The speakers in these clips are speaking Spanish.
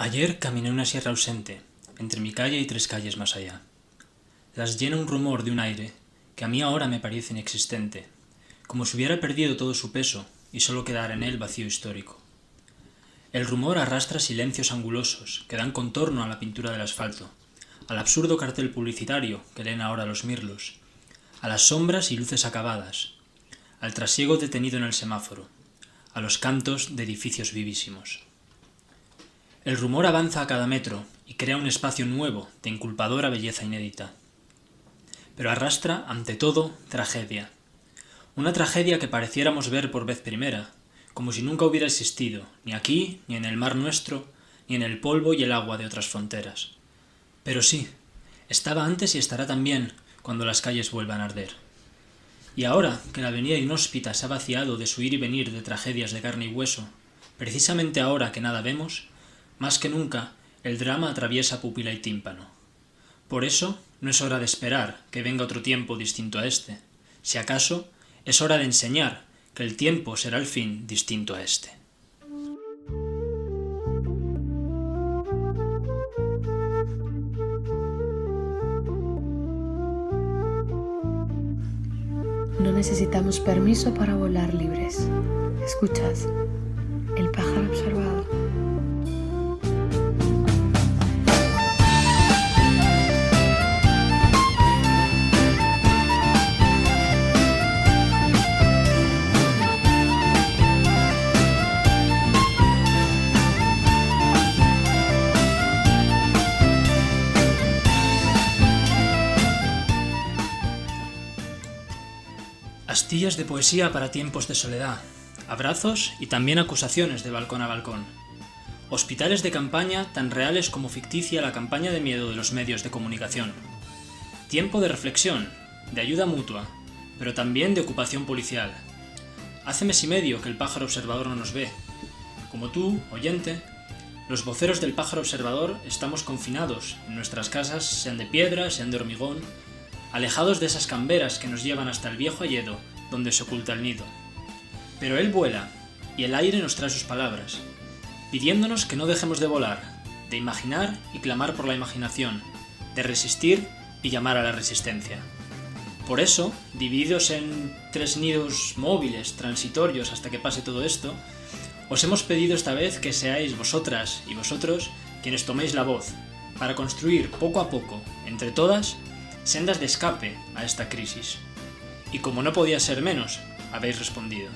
Ayer caminé una sierra ausente, entre mi calle y 3 calles más allá. Las llena un rumor de un aire que a mí ahora me parece inexistente, como si hubiera perdido todo su peso y solo quedara en él vacío histórico. El rumor arrastra silencios angulosos que dan contorno a la pintura del asfalto, al absurdo cartel publicitario que leen ahora los mirlos, a las sombras y luces acabadas, al trasiego detenido en el semáforo, a los cantos de edificios vivísimos. El rumor avanza a cada metro y crea un espacio nuevo de inculpadora belleza inédita. Pero arrastra, ante todo, tragedia. Una tragedia que pareciéramos ver por vez primera, como si nunca hubiera existido, ni aquí, ni en el mar nuestro, ni en el polvo y el agua de otras fronteras. Pero sí, estaba antes y estará también cuando las calles vuelvan a arder. Y ahora que la avenida inhóspita se ha vaciado de su ir y venir de tragedias de carne y hueso, precisamente ahora que nada vemos, más que nunca, el drama atraviesa pupila y tímpano. Por eso, no es hora de esperar que venga otro tiempo distinto a este. Si acaso, es hora de enseñar que el tiempo será al fin distinto a este. No necesitamos permiso para volar libres. ¿Escuchas? El pájaro observado. Astillas de poesía para tiempos de soledad, abrazos y también acusaciones de balcón a balcón. Hospitales de campaña tan reales como ficticia la campaña de miedo de los medios de comunicación. Tiempo de reflexión, de ayuda mutua, pero también de ocupación policial. Hace mes y medio que el pájaro observador no nos ve. Como tú, oyente, los voceros del pájaro observador estamos confinados en nuestras casas, sean de piedra, sean de hormigón, alejados de esas camberas que nos llevan hasta el viejo hayedo donde se oculta el nido. Pero él vuela, y el aire nos trae sus palabras, pidiéndonos que no dejemos de volar, de imaginar y clamar por la imaginación, de resistir y llamar a la resistencia. Por eso, divididos en 3 nidos móviles, transitorios hasta que pase todo esto, os hemos pedido esta vez que seáis vosotras y vosotros quienes toméis la voz, para construir poco a poco, entre todas, sendas de escape a esta crisis. Y como no podía ser menos, habéis respondido.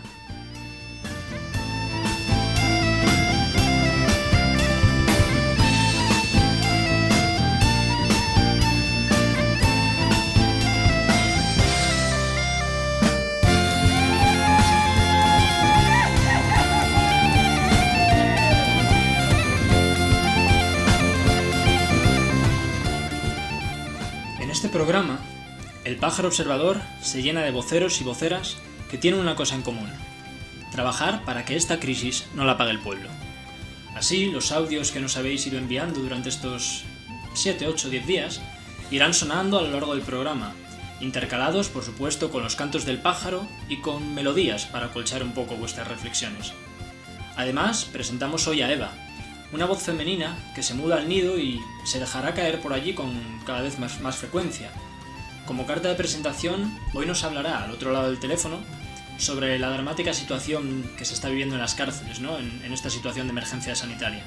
En este programa, el pájaro observador se llena de voceros y voceras que tienen una cosa en común: trabajar para que esta crisis no la pague el pueblo. Así, los audios que nos habéis ido enviando durante estos 7, 8, 10 días irán sonando a lo largo del programa, intercalados, por supuesto, con los cantos del pájaro y con melodías para acolchar un poco vuestras reflexiones. Además, presentamos hoy a Eva, una voz femenina que se muda al nido y se dejará caer por allí con cada vez más frecuencia. Como carta de presentación, hoy nos hablará al otro lado del teléfono sobre la dramática situación que se está viviendo en las cárceles, ¿no? en esta situación de emergencia sanitaria.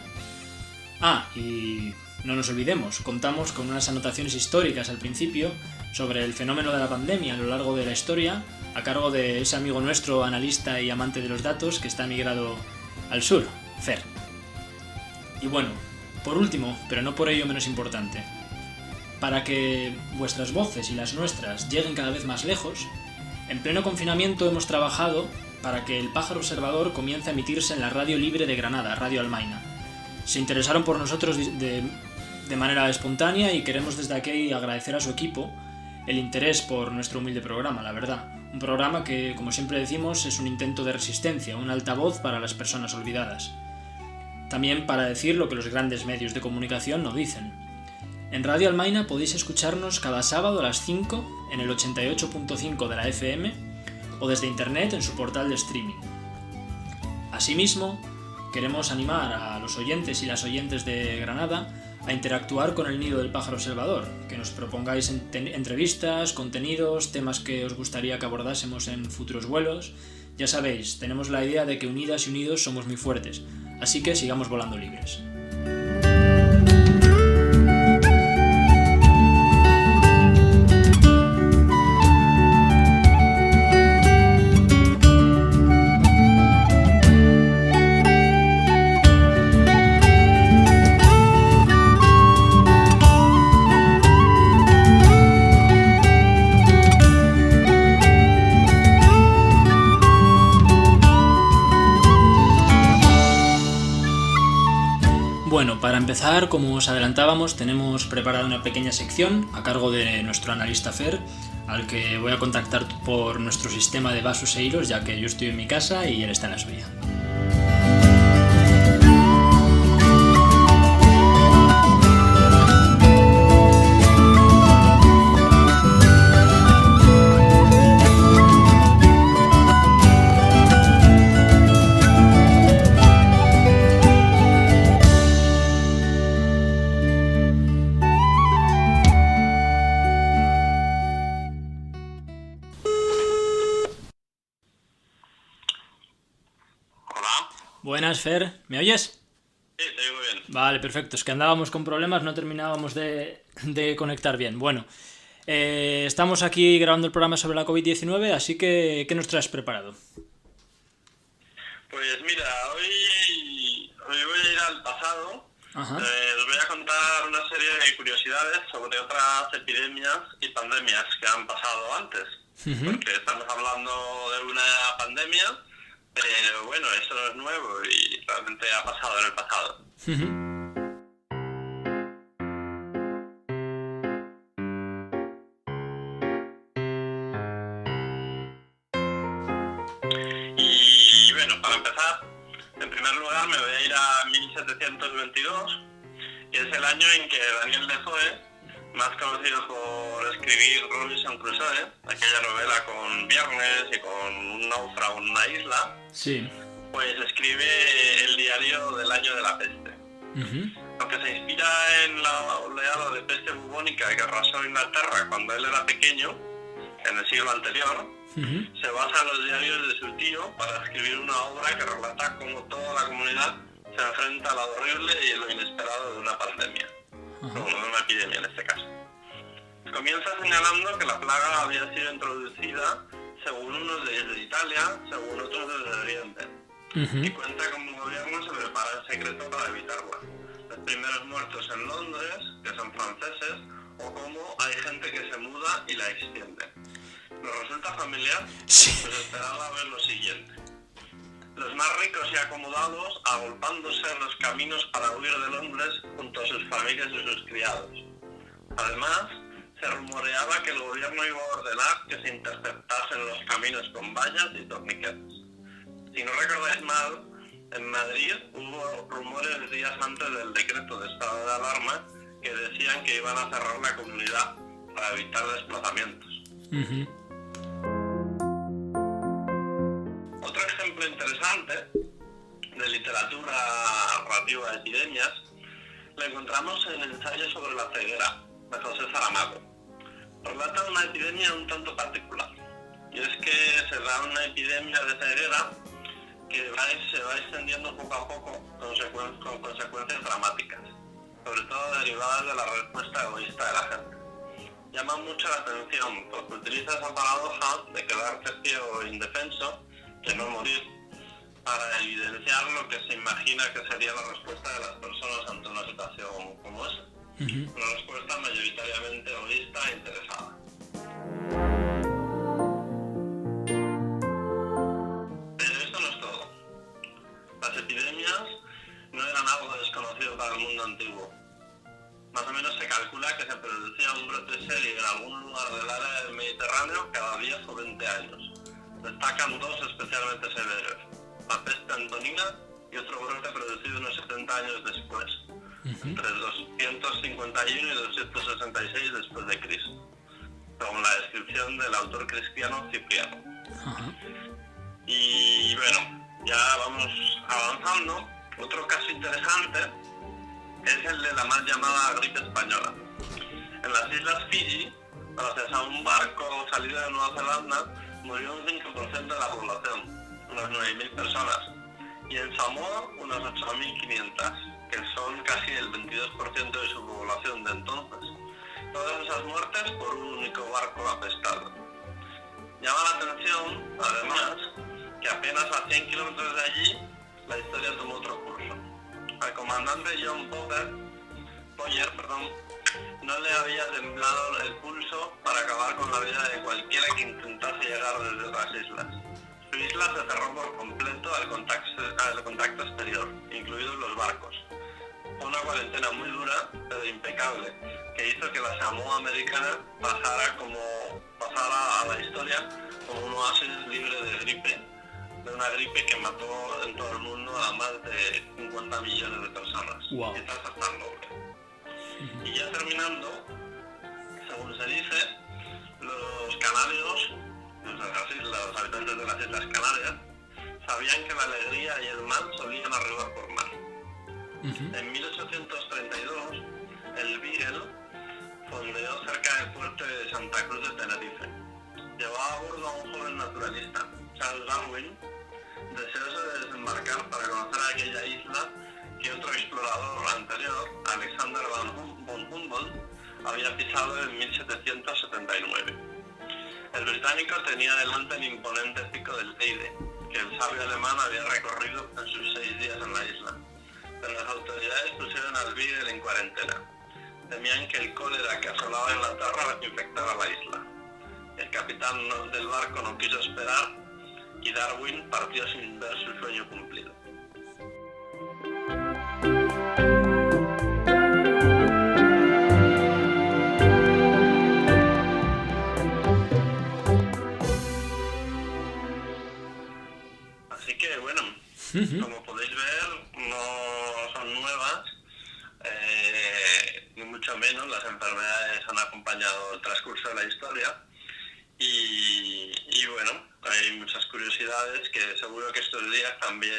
Y no nos olvidemos, contamos con unas anotaciones históricas al principio sobre el fenómeno de la pandemia a lo largo de la historia, a cargo de ese amigo nuestro, analista y amante de los datos, que está migrado al sur, Fer. Y bueno, por último, pero no por ello menos importante, para que vuestras voces y las nuestras lleguen cada vez más lejos, en pleno confinamiento hemos trabajado para que el pájaro observador comience a emitirse en la radio libre de Granada, Radio Almaina. Se interesaron por nosotros de manera espontánea y queremos desde aquí agradecer a su equipo el interés por nuestro humilde programa, la verdad. Un programa que, como siempre decimos, es un intento de resistencia, un altavoz para las personas olvidadas. También para decir lo que los grandes medios de comunicación no dicen. En Radio Almaina podéis escucharnos cada sábado a las 5 en el 88.5 de la FM o desde internet en su portal de streaming. Asimismo, queremos animar a los oyentes y las oyentes de Granada a interactuar con el Nido del Pájaro Observador, que nos propongáis entrevistas, contenidos, temas que os gustaría que abordásemos en futuros vuelos. Ya sabéis, tenemos la idea de que unidas y unidos somos muy fuertes, así que sigamos volando libres. Bueno, para empezar, como os adelantábamos, tenemos preparada una pequeña sección a cargo de nuestro analista Fer, al que voy a contactar por nuestro sistema de vasos e hilos, ya que yo estoy en mi casa y él está en la suya. Buenas, Fer, ¿me oyes? Sí, te oigo bien. Vale, perfecto, es que andábamos con problemas, no terminábamos de conectar bien. Bueno, estamos aquí grabando el programa sobre la COVID-19, así que ¿qué nos traes preparado? Pues mira, hoy voy a ir al pasado. Os voy a contar una serie de curiosidades sobre otras epidemias y pandemias que han pasado antes. Porque estamos hablando de una pandemia, pero bueno, eso no es nuevo y realmente ha pasado en el pasado. Y bueno, para empezar, en primer lugar me voy a ir a 1722, que es el año en que Daniel Defoe, más conocido por escribir Robinson Crusoe, aquella novela con Viernes y con un náufrago en una isla, sí, pues escribe el diario del año de la peste. Aunque se inspira en la oleada de peste bubónica que arrasó Inglaterra cuando él era pequeño, en el siglo anterior, se basa en los diarios de su tío para escribir una obra que relata cómo toda la comunidad se enfrenta a lo horrible y lo inesperado de una pandemia. Bueno, de una epidemia en este caso. Comienza señalando que la plaga había sido introducida, según unos desde Italia, según otros desde Oriente, y cuenta cómo el gobierno se prepara en secreto para evitarla. Los primeros muertos en Londres, que son franceses, o cómo hay gente que se muda y la extiende. ¿Nos resulta familiar? Sí. Pues esperaba ver lo siguiente. Los más ricos y acomodados agolpándose en los caminos para huir de Londres junto a sus familias y sus criados. Además, se rumoreaba que el gobierno iba a ordenar que se interceptasen los caminos con vallas y torniquetes. Si no recordáis mal, en Madrid hubo rumores días antes del decreto de estado de alarma que decían que iban a cerrar la comunidad para evitar desplazamientos. Otro ejemplo interesante de literatura relativa a epidemias lo encontramos en el ensayo sobre la ceguera de José Saramago. Relata una epidemia un tanto particular, y es que se da una epidemia de ceguera que se va extendiendo poco a poco con consecuencias dramáticas, sobre todo derivadas de la respuesta egoísta de la gente. Llama mucho la atención porque utiliza esa paradoja de quedarse ciego e indefenso, de no morir, para evidenciar lo que se imagina que sería la respuesta de las personas ante una situación como esa. Una respuesta mayoritariamente egoísta e interesada. Pero esto no es todo. Las epidemias no eran algo desconocido para el mundo antiguo. Más o menos se calcula que se producía un brote serio en algún lugar del área del Mediterráneo cada 10 o 20 años. Destacan dos especialmente severos: la peste antonina y otro brote producido unos 70 años después, entre 251 y 266 después de Cristo, según la descripción del autor cristiano Cipriano. Y bueno, ya vamos avanzando. Otro caso interesante es el de la mal llamada gripe española. En las islas Fiji, gracias a un barco salido de Nueva Zelanda, murió un 5% de la población, unas 9.000 personas, y en Samoa unas 8.500, que son casi el 22% de su población de entonces. Todas esas muertes por un único barco apestado. Llama la atención, además, que apenas a 100 kilómetros de allí, la historia tomó otro curso. Al comandante John Boyer, no le había temblado el pulso para acabar con la vida de cualquiera que intentase llegar desde otras islas. Su isla se cerró por completo al contacto exterior, incluidos los barcos. Fue una cuarentena muy dura, pero impecable, que hizo que la Samoa americana pasara a la historia como un oasis libre de una gripe que mató en todo el mundo a más de 50 millones de personas. Wow. Quizás hasta el doble. Y ya terminando, según se dice, los canarios, los habitantes de las Islas Canarias, sabían que la alegría y el mal solían arribar por mar. En 1832, el Beagle fondeó cerca del puerto de Santa Cruz de Tenerife. Llevaba a bordo a un joven naturalista, Charles Darwin, deseoso de desembarcar para conocer aquella isla que otro explorador anterior, Alexander von Humboldt, había pisado en 1779. El británico tenía delante el imponente pico del Teide, que el sabio alemán había recorrido en sus 6 días en la isla. Pero las autoridades pusieron al Beagle en cuarentena. Temían que el cólera que asolaba Inglaterra infectara la isla. El capitán del barco no quiso esperar y Darwin partió sin ver su sueño cumplido. Así que bueno, como podéis ver, no son nuevas, ni mucho menos. Las enfermedades han acompañado el transcurso de la historia y bueno, hay muchas curiosidades que seguro que estos días también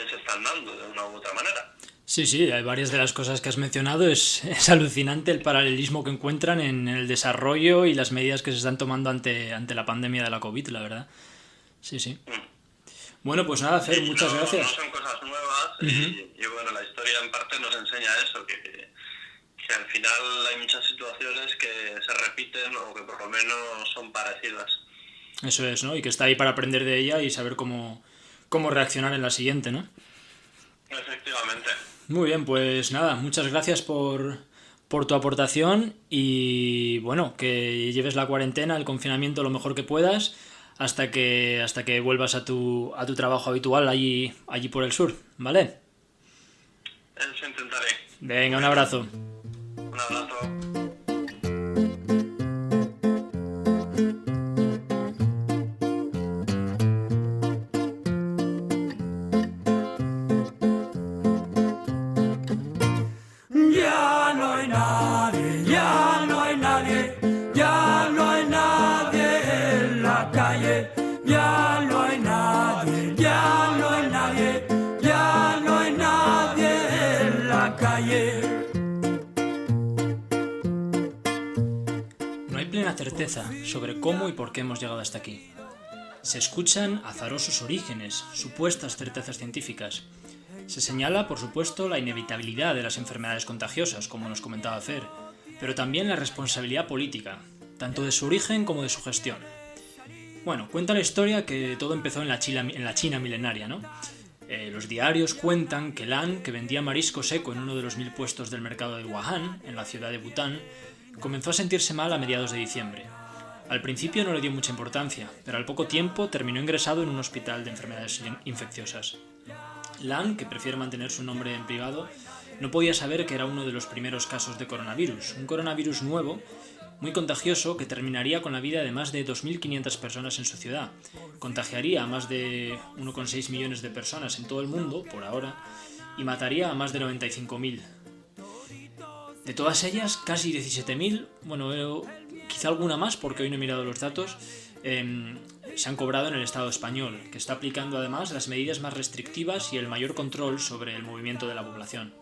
se están dando de una u otra manera. Sí, hay varias de las cosas que has mencionado. Es alucinante el paralelismo que encuentran en el desarrollo y las medidas que se están tomando ante la pandemia de la COVID, la verdad. Sí. Bueno, pues nada, Fer, muchas gracias. No son cosas nuevas y bueno, la historia en parte nos enseña eso, que al final hay muchas situaciones que se repiten o que por lo menos son parecidas. Eso es, ¿no? Y que está ahí para aprender de ella y saber cómo reaccionar en la siguiente, ¿no? Efectivamente. Muy bien, pues nada, muchas gracias por tu aportación y bueno, que lleves la cuarentena, el confinamiento lo mejor que puedas hasta que vuelvas a tu trabajo habitual allí por el sur, ¿vale? Eso intentaré. Venga, un abrazo. Un abrazo. Certeza sobre cómo y por qué hemos llegado hasta aquí. Se escuchan azarosos orígenes, supuestas certezas científicas. Se señala, por supuesto, la inevitabilidad de las enfermedades contagiosas, como nos comentaba Fer, pero también la responsabilidad política, tanto de su origen como de su gestión. Bueno, cuenta la historia que todo empezó en la China milenaria, ¿no? Los diarios cuentan que Lan, que vendía marisco seco en uno de los 1000 puestos del mercado de Wuhan, en la ciudad de Bután, comenzó a sentirse mal a mediados de diciembre. Al principio no le dio mucha importancia, pero al poco tiempo terminó ingresado en un hospital de enfermedades infecciosas. Lan, que prefiere mantener su nombre en privado, no podía saber que era uno de los primeros casos de coronavirus, un coronavirus nuevo, muy contagioso, que terminaría con la vida de más de 2.500 personas en su ciudad. Contagiaría a más de 1,6 millones de personas en todo el mundo, por ahora, y mataría a más de 95.000. De todas ellas, casi 17.000, bueno, quizá alguna más porque hoy no he mirado los datos, se han cobrado en el Estado español, que está aplicando además las medidas más restrictivas y el mayor control sobre el movimiento de la población.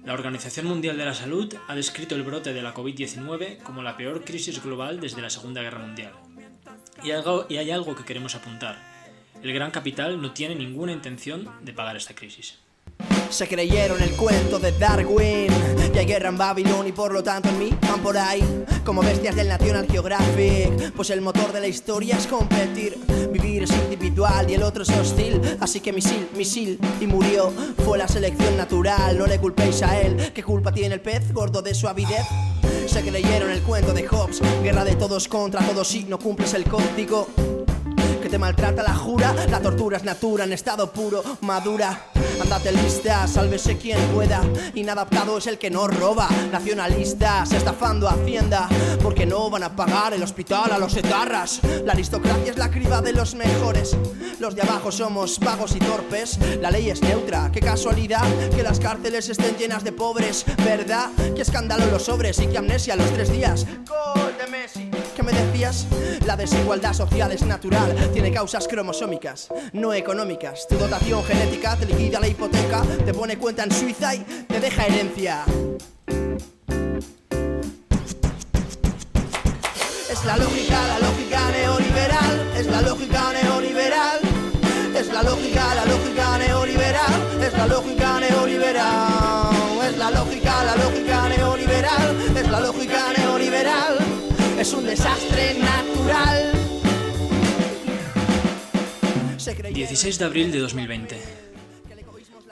La Organización Mundial de la Salud ha descrito el brote de la COVID-19 como la peor crisis global desde la Segunda Guerra Mundial. Y hay algo que queremos apuntar. El gran capital no tiene ninguna intención de pagar esta crisis. Se creyeron el cuento de Darwin y hay guerra en Babilón y por lo tanto en mí van por ahí como bestias del National Geographic. Pues el motor de la historia es competir. Vivir es individual y el otro es hostil. Así que misil y murió. Fue la selección natural, no le culpéis a él. ¿Qué culpa tiene el pez gordo de su avidez? Se creyeron el cuento de Hobbes. Guerra de todos contra todos si no cumples el código. Que te maltrata la jura, la tortura es natura en estado puro, madura. Ándate lista, sálvese quien pueda. Inadaptado es el que no roba. Nacionalistas estafando a Hacienda porque no van a pagar el hospital a los etarras. La aristocracia es la criba de los mejores. Los de abajo somos vagos y torpes. La ley es neutra, qué casualidad que las cárceles estén llenas de pobres. ¿Verdad? Qué escándalo los sobres y qué amnesia los 3 días. Gol de Messi. ¿Qué me decías? La desigualdad social es natural. Tiene causas cromosómicas, no económicas. Tu dotación genética te liquida la hipoteca, te pone cuenta en Suiza y te deja herencia. Es la lógica neoliberal. Es la lógica neoliberal. Es la lógica neoliberal. Es la lógica neoliberal. Es la lógica neoliberal. Es la lógica neoliberal. Es un desastre natural. 16 de abril de 2020.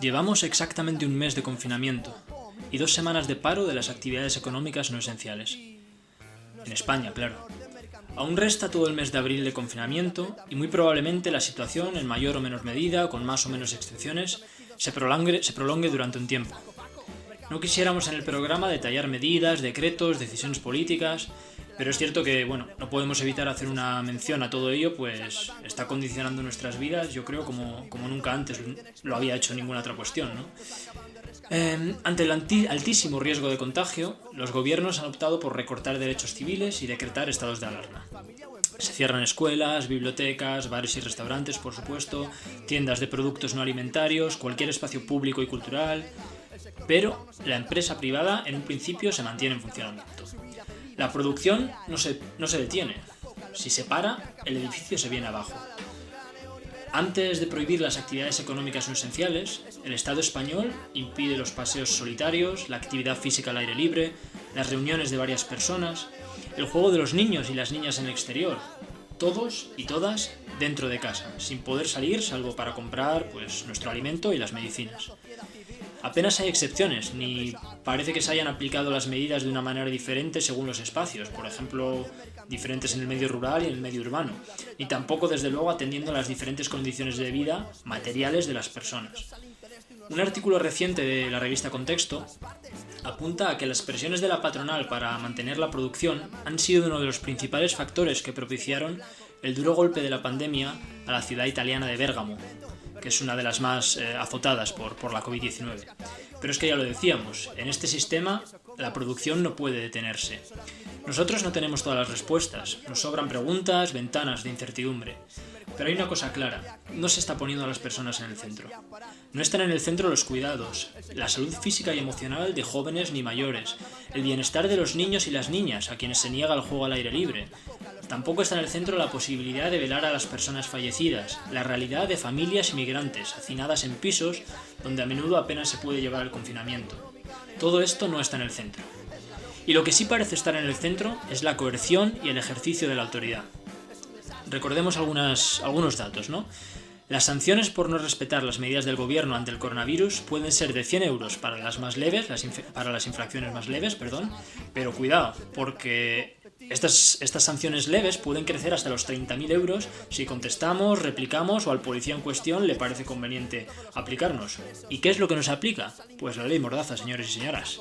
Llevamos exactamente un mes de confinamiento y 2 semanas de paro de las actividades económicas no esenciales. En España, claro. Aún resta todo el mes de abril de confinamiento y muy probablemente la situación, en mayor o menor medida, con más o menos excepciones, se prolongue durante un tiempo. No quisiéramos en el programa detallar medidas, decretos, decisiones políticas, pero es cierto que, no podemos evitar hacer una mención a todo ello, pues está condicionando nuestras vidas, yo creo, como nunca antes lo había hecho ninguna otra cuestión, ¿no? Ante el altísimo riesgo de contagio, los gobiernos han optado por recortar derechos civiles y decretar estados de alarma. Se cierran escuelas, bibliotecas, bares y restaurantes, por supuesto, tiendas de productos no alimentarios, cualquier espacio público y cultural, pero la empresa privada en un principio se mantiene en funcionamiento. La producción no se detiene. Si se para, el edificio se viene abajo. Antes de prohibir las actividades económicas no esenciales, el Estado español impide los paseos solitarios, la actividad física al aire libre, las reuniones de varias personas, el juego de los niños y las niñas en el exterior, todos y todas dentro de casa, sin poder salir salvo para comprar nuestro alimento y las medicinas. Apenas hay excepciones, ni parece que se hayan aplicado las medidas de una manera diferente según los espacios, por ejemplo, diferentes en el medio rural y en el medio urbano, ni tampoco, desde luego, atendiendo a las diferentes condiciones de vida materiales de las personas. Un artículo reciente de la revista Contexto apunta a que las presiones de la patronal para mantener la producción han sido uno de los principales factores que propiciaron el duro golpe de la pandemia a la ciudad italiana de Bérgamo, que es una de las más azotadas por la COVID-19. Pero es que ya lo decíamos, en este sistema la producción no puede detenerse. Nosotros no tenemos todas las respuestas, nos sobran preguntas, ventanas de incertidumbre. Pero hay una cosa clara, no se está poniendo a las personas en el centro. No están en el centro los cuidados, la salud física y emocional de jóvenes ni mayores, el bienestar de los niños y las niñas, a quienes se niega el juego al aire libre. Tampoco está en el centro la posibilidad de velar a las personas fallecidas, la realidad de familias inmigrantes, hacinadas en pisos donde a menudo apenas se puede llevar el confinamiento. Todo esto no está en el centro. Y lo que sí parece estar en el centro es la coerción y el ejercicio de la autoridad. Recordemos algunos datos, ¿no? Las sanciones por no respetar las medidas del gobierno ante el coronavirus pueden ser de 100 euros para las infracciones más leves, pero cuidado, porque estas sanciones leves pueden crecer hasta los 30.000 euros si contestamos, replicamos o al policía en cuestión le parece conveniente aplicarnos. ¿Y qué es lo que nos aplica? Pues la ley Mordaza, señores y señoras.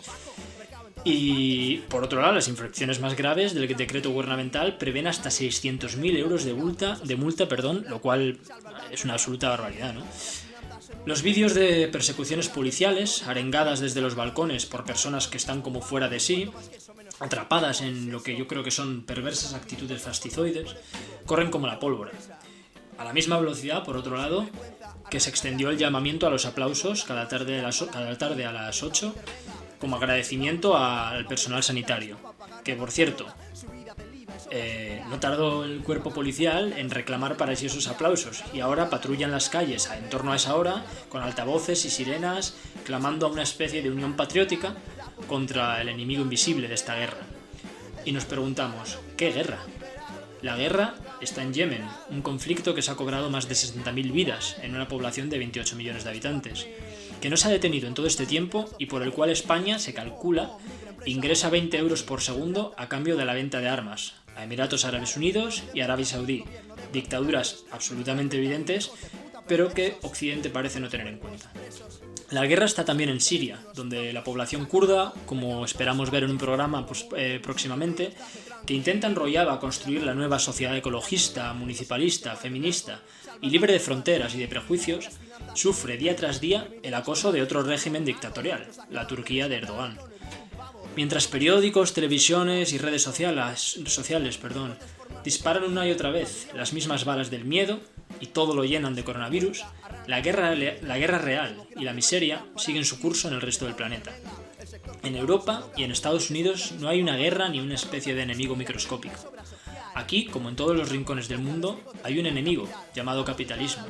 Y, por otro lado, las infracciones más graves del decreto gubernamental prevén hasta 600.000 euros de multa, lo cual es una absoluta barbaridad, ¿no? Los vídeos de persecuciones policiales, arengadas desde los balcones por personas que están como fuera de sí, atrapadas en lo que yo creo que son perversas actitudes fascistoides, corren como la pólvora. A la misma velocidad, por otro lado, que se extendió el llamamiento a los aplausos cada tarde a las 8 como agradecimiento al personal sanitario. Que, por cierto, no tardó el cuerpo policial en reclamar para sí esos aplausos y ahora patrullan las calles en torno a esa hora con altavoces y sirenas clamando a una especie de unión patriótica contra el enemigo invisible de esta guerra. Y nos preguntamos, ¿qué guerra? La guerra está en Yemen, un conflicto que se ha cobrado más de 60.000 vidas en una población de 28 millones de habitantes, que no se ha detenido en todo este tiempo y por el cual España, se calcula, ingresa 20 euros por segundo a cambio de la venta de armas a Emiratos Árabes Unidos y Arabia Saudí, dictaduras absolutamente evidentes, pero que Occidente parece no tener en cuenta. La guerra está también en Siria, donde la población kurda, como esperamos ver en un programa próximamente, que intenta enrollada construir la nueva sociedad ecologista, municipalista, feminista y libre de fronteras y de prejuicios, sufre día tras día el acoso de otro régimen dictatorial, la Turquía de Erdogan. Mientras periódicos, televisiones y redes sociales disparan una y otra vez las mismas balas del miedo y todo lo llenan de coronavirus, la guerra real y la miseria siguen su curso en el resto del planeta. En Europa y en Estados Unidos no hay una guerra ni una especie de enemigo microscópico. Aquí, como en todos los rincones del mundo, hay un enemigo llamado capitalismo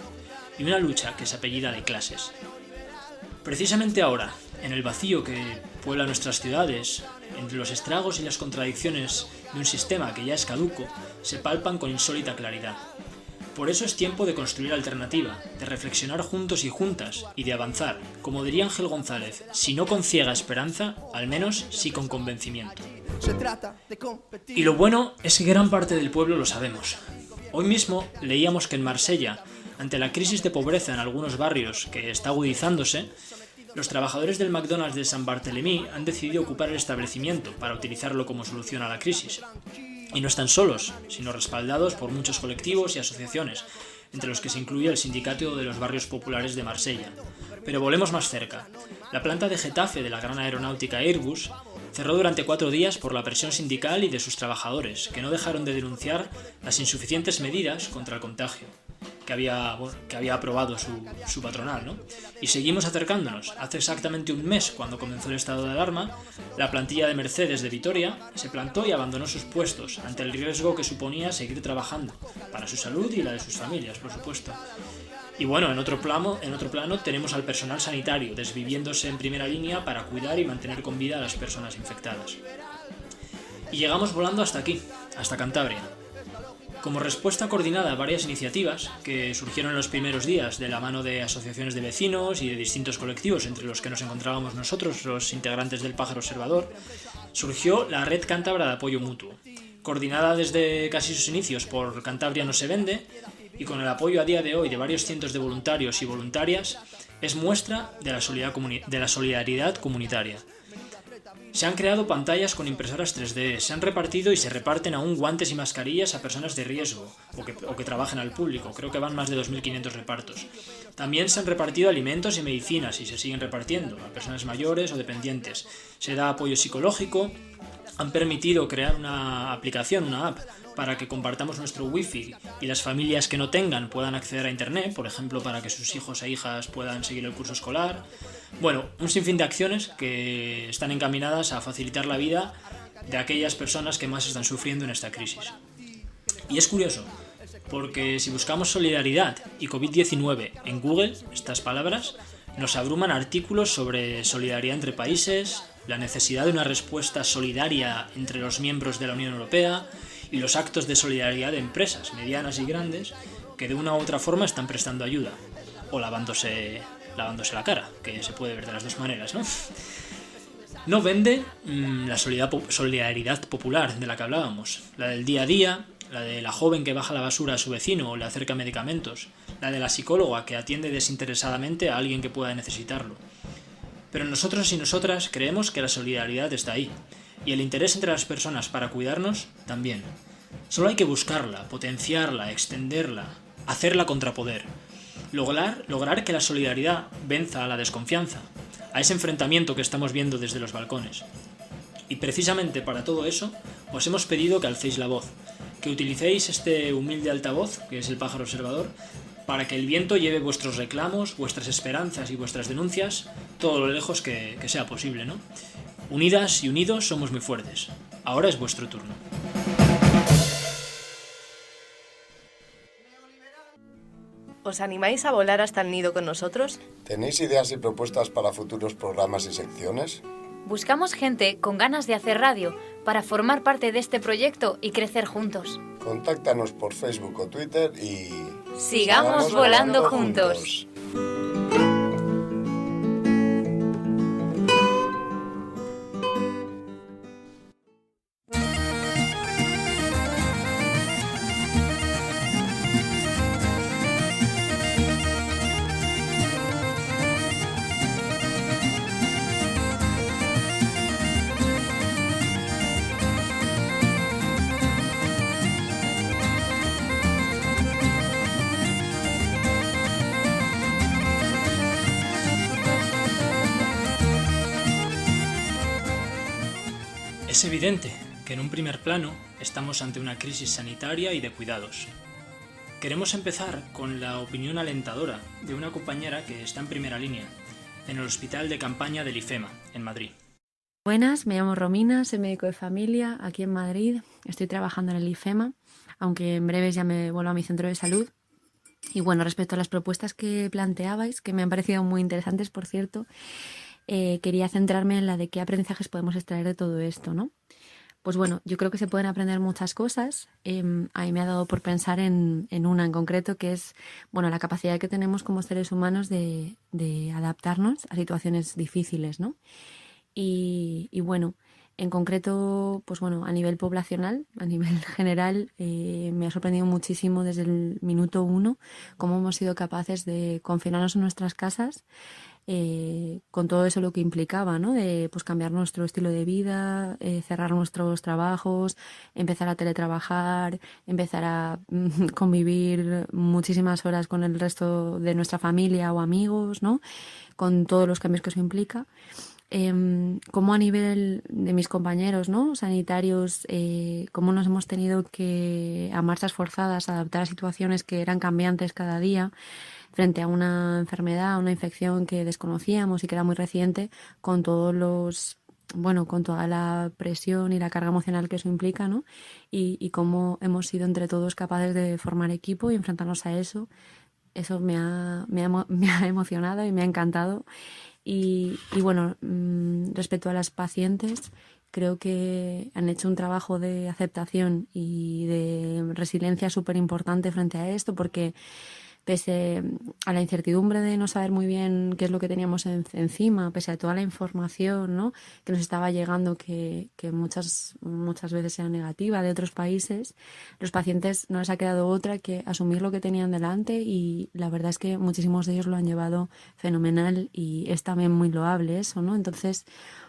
y una lucha que se apellida de clases. Precisamente ahora, en el vacío que puebla nuestras ciudades, entre los estragos y las contradicciones de un sistema que ya es caduco, se palpan con insólita claridad. Por eso es tiempo de construir alternativa, de reflexionar juntos y juntas y de avanzar, como diría Ángel González, si no con ciega esperanza, al menos sí con convencimiento. Y lo bueno es que gran parte del pueblo lo sabemos. Hoy mismo leíamos que en Marsella, ante la crisis de pobreza en algunos barrios que está agudizándose, los trabajadores del McDonald's de San Barthélemy han decidido ocupar el establecimiento para utilizarlo como solución a la crisis. Y no están solos, sino respaldados por muchos colectivos y asociaciones, entre los que se incluye el Sindicato de los Barrios Populares de Marsella. Pero volemos más cerca. La planta de Getafe de la gran aeronáutica Airbus cerró durante 4 días por la presión sindical y de sus trabajadores, que no dejaron de denunciar las insuficientes medidas contra el contagio que había aprobado su patronal, ¿no? Y seguimos acercándonos. Hace exactamente un mes, cuando comenzó el estado de alarma, la plantilla de Mercedes de Vitoria se plantó y abandonó sus puestos ante el riesgo que suponía seguir trabajando, para su salud y la de sus familias, por supuesto. Y bueno, en otro plano tenemos al personal sanitario desviviéndose en primera línea para cuidar y mantener con vida a las personas infectadas. Y llegamos volando hasta aquí, hasta Cantabria. Como respuesta coordinada a varias iniciativas que surgieron en los primeros días de la mano de asociaciones de vecinos y de distintos colectivos, entre los que nos encontrábamos nosotros, los integrantes del Pájaro Observador, surgió la Red Cántabra de Apoyo Mutuo, coordinada desde casi sus inicios por Cantabria No Se Vende y con el apoyo a día de hoy de varios cientos de voluntarios y voluntarias, es muestra de la solidaridad comunitaria. Se han creado pantallas con impresoras 3D, se han repartido y se reparten aún guantes y mascarillas a personas de riesgo o que trabajen al público. Creo que van más de 2.500 repartos. También se han repartido alimentos y medicinas y se siguen repartiendo a personas mayores o dependientes. Se da apoyo psicológico. Han permitido crear una aplicación, una app, para que compartamos nuestro wifi y las familias que no tengan puedan acceder a internet, por ejemplo, para que sus hijos e hijas puedan seguir el curso escolar. Bueno, un sinfín de acciones que están encaminadas a facilitar la vida de aquellas personas que más están sufriendo en esta crisis. Y es curioso, porque si buscamos solidaridad y COVID-19 en Google, estas palabras, nos abruman artículos sobre solidaridad entre países, la necesidad de una respuesta solidaria entre los miembros de la Unión Europea y los actos de solidaridad de empresas medianas y grandes que de una u otra forma están prestando ayuda o lavándose la cara, que se puede ver de las dos maneras, ¿no? No vende la solidaridad popular de la que hablábamos, la del día a día, la de la joven que baja la basura a su vecino o le acerca medicamentos, la de la psicóloga que atiende desinteresadamente a alguien que pueda necesitarlo. Pero nosotros y nosotras creemos que la solidaridad está ahí, y el interés entre las personas para cuidarnos también. Solo hay que buscarla, potenciarla, extenderla, hacerla contrapoder. Lograr que la solidaridad venza a la desconfianza, a ese enfrentamiento que estamos viendo desde los balcones. Y precisamente para todo eso, os hemos pedido que alcéis la voz, que utilicéis este humilde altavoz, que es el pájaro observador, para que el viento lleve vuestros reclamos, vuestras esperanzas y vuestras denuncias todo lo lejos que sea posible, ¿no? Unidas y unidos somos muy fuertes. Ahora es vuestro turno. ¿Os animáis a volar hasta el nido con nosotros? ¿Tenéis ideas y propuestas para futuros programas y secciones? Buscamos gente con ganas de hacer radio para formar parte de este proyecto y crecer juntos. Contáctanos por Facebook o Twitter y... ¡Sigamos volando juntos! Es evidente que en un primer plano estamos ante una crisis sanitaria y de cuidados. Queremos empezar con la opinión alentadora de una compañera que está en primera línea, en el Hospital de Campaña del IFEMA, en Madrid. Buenas, me llamo Romina, soy médico de familia aquí en Madrid. Estoy trabajando en el IFEMA, aunque en breves ya me vuelvo a mi centro de salud. Y bueno, respecto a las propuestas que planteabais, que me han parecido muy interesantes, por cierto, quería centrarme en la de qué aprendizajes podemos extraer de todo esto, ¿no? Pues bueno, yo creo que se pueden aprender muchas cosas. A mí me ha dado por pensar en una en concreto, que es, bueno, la capacidad que tenemos como seres humanos de adaptarnos a situaciones difíciles, ¿no? Y bueno, en concreto, pues bueno, a nivel poblacional, a nivel general, me ha sorprendido muchísimo desde el minuto 1 cómo hemos sido capaces de confinarnos en nuestras casas, con todo eso lo que implicaba, ¿no? De pues cambiar nuestro estilo de vida, cerrar nuestros trabajos, empezar a teletrabajar, empezar a convivir muchísimas horas con el resto de nuestra familia o amigos, ¿no? Con todos los cambios que eso implica. Cómo a nivel de mis compañeros, ¿no? Sanitarios, cómo nos hemos tenido que, a marchas forzadas, adaptar a situaciones que eran cambiantes cada día, frente a una enfermedad, una infección que desconocíamos y que era muy reciente, con todos los, bueno, con toda la presión y la carga emocional que eso implica, ¿no? Y cómo hemos sido entre todos capaces de formar equipo y enfrentarnos a eso. Eso me ha emocionado y me ha encantado. Y bueno, respecto a las pacientes, creo que han hecho un trabajo de aceptación y de resiliencia súper importante frente a esto, porque pese a la incertidumbre de no saber muy bien qué es lo que teníamos encima, pese a toda la información, ¿no?, que nos estaba llegando, que muchas veces era negativa de otros países, los pacientes no les ha quedado otra que asumir lo que tenían delante, y la verdad es que muchísimos de ellos lo han llevado fenomenal y es también muy loable eso, ¿no? Entonces,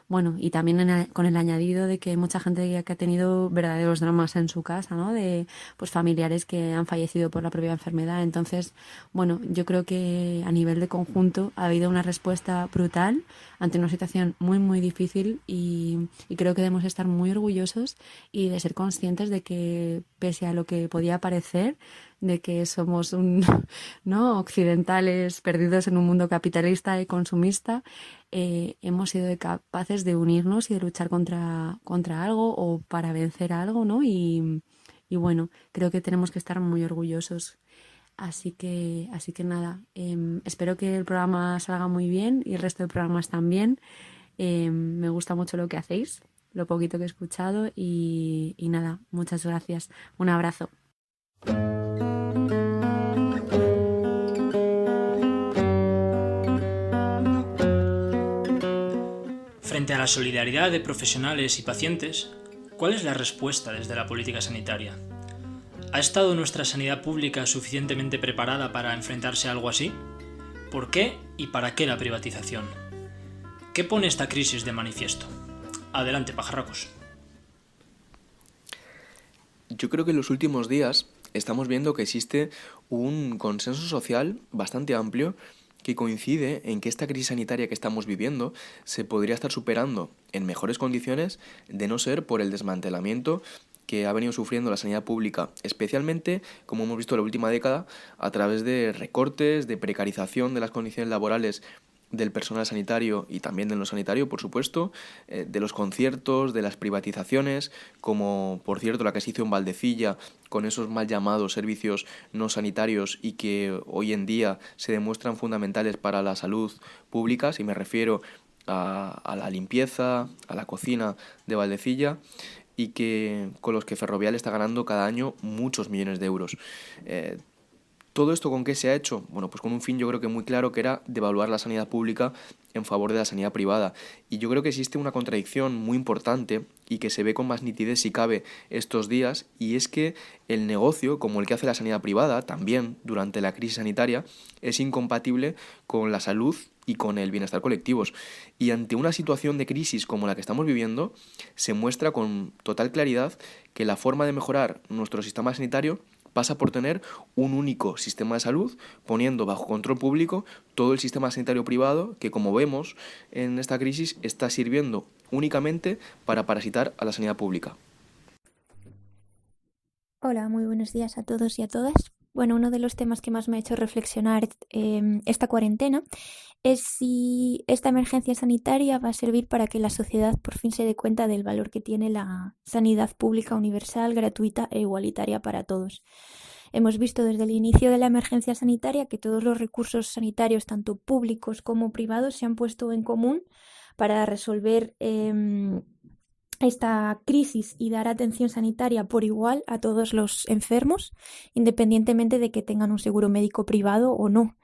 bueno, y también con el añadido de que hay mucha gente que ha tenido verdaderos dramas en su casa, ¿no? De pues familiares que han fallecido por la propia enfermedad. Entonces, bueno, yo creo que a nivel de conjunto ha habido una respuesta brutal ante una situación muy, muy difícil, y creo que debemos estar muy orgullosos y de ser conscientes de que, pese a lo que podía parecer, de que somos ¿no?, occidentales perdidos en un mundo capitalista y consumista, hemos sido capaces de unirnos y de luchar contra algo o para vencer algo, ¿no? Y bueno, creo que tenemos que estar muy orgullosos. Así que nada, espero que el programa salga muy bien y el resto de programas también. Me gusta mucho lo que hacéis, lo poquito que he escuchado, y nada, muchas gracias. Un abrazo. Frente a la solidaridad de profesionales y pacientes, ¿cuál es la respuesta desde la política sanitaria? ¿Ha estado nuestra sanidad pública suficientemente preparada para enfrentarse a algo así? ¿Por qué y para qué la privatización? ¿Qué pone esta crisis de manifiesto? Adelante, pajarracos. Yo creo que en los últimos días estamos viendo que existe un consenso social bastante amplio que coincide en que esta crisis sanitaria que estamos viviendo se podría estar superando en mejores condiciones de no ser por el desmantelamiento que ha venido sufriendo la sanidad pública, especialmente, como hemos visto en la última década, a través de recortes, de precarización de las condiciones laborales del personal sanitario y también del no sanitario, por supuesto, de los conciertos, de las privatizaciones, como por cierto la que se hizo en Valdecilla con esos mal llamados servicios no sanitarios y que hoy en día se demuestran fundamentales para la salud pública, si me refiero a la limpieza, a la cocina de Valdecilla, y que con los que Ferrovial está ganando cada año muchos millones de euros. ¿Todo esto con qué se ha hecho? Bueno, pues con un fin yo creo que muy claro, que era devaluar la sanidad pública en favor de la sanidad privada. Y yo creo que existe una contradicción muy importante y que se ve con más nitidez si cabe estos días, y es que el negocio, como el que hace la sanidad privada, también durante la crisis sanitaria, es incompatible con la salud y con el bienestar colectivos. Y ante una situación de crisis como la que estamos viviendo, se muestra con total claridad que la forma de mejorar nuestro sistema sanitario pasa por tener un único sistema de salud, poniendo bajo control público todo el sistema sanitario privado que, como vemos en esta crisis, está sirviendo únicamente para parasitar a la sanidad pública. Hola, muy buenos días a todos y a todas. Bueno, uno de los temas que más me ha hecho reflexionar esta cuarentena es si esta emergencia sanitaria va a servir para que la sociedad por fin se dé cuenta del valor que tiene la sanidad pública universal, gratuita e igualitaria para todos. Hemos visto desde el inicio de la emergencia sanitaria que todos los recursos sanitarios, tanto públicos como privados, se han puesto en común para resolver esta crisis y dar atención sanitaria por igual a todos los enfermos, independientemente de que tengan un seguro médico privado o no.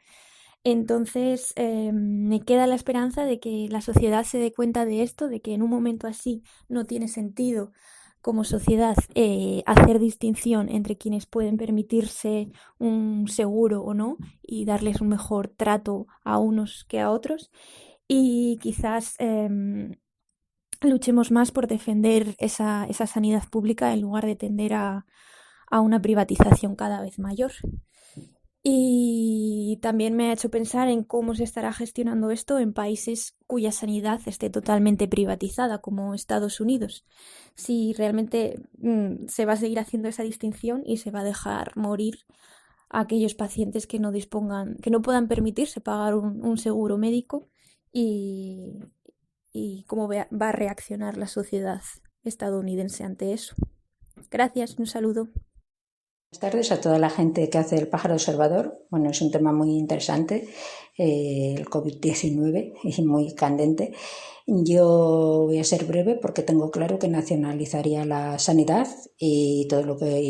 Entonces, me queda la esperanza de que la sociedad se dé cuenta de esto, de que en un momento así no tiene sentido como sociedad hacer distinción entre quienes pueden permitirse un seguro o no y darles un mejor trato a unos que a otros, y quizás luchemos más por defender esa sanidad pública en lugar de tender a una privatización cada vez mayor. Y también me ha hecho pensar en cómo se estará gestionando esto en países cuya sanidad esté totalmente privatizada, como Estados Unidos. Si realmente se va a seguir haciendo esa distinción y se va a dejar morir a aquellos pacientes que no puedan permitirse pagar un seguro médico, y cómo va a reaccionar la sociedad estadounidense ante eso. Gracias, un saludo. Buenas tardes a toda la gente que hace el pájaro observador. Bueno, es un tema muy interesante, el COVID-19, y muy candente. Yo voy a ser breve porque tengo claro que nacionalizaría la sanidad y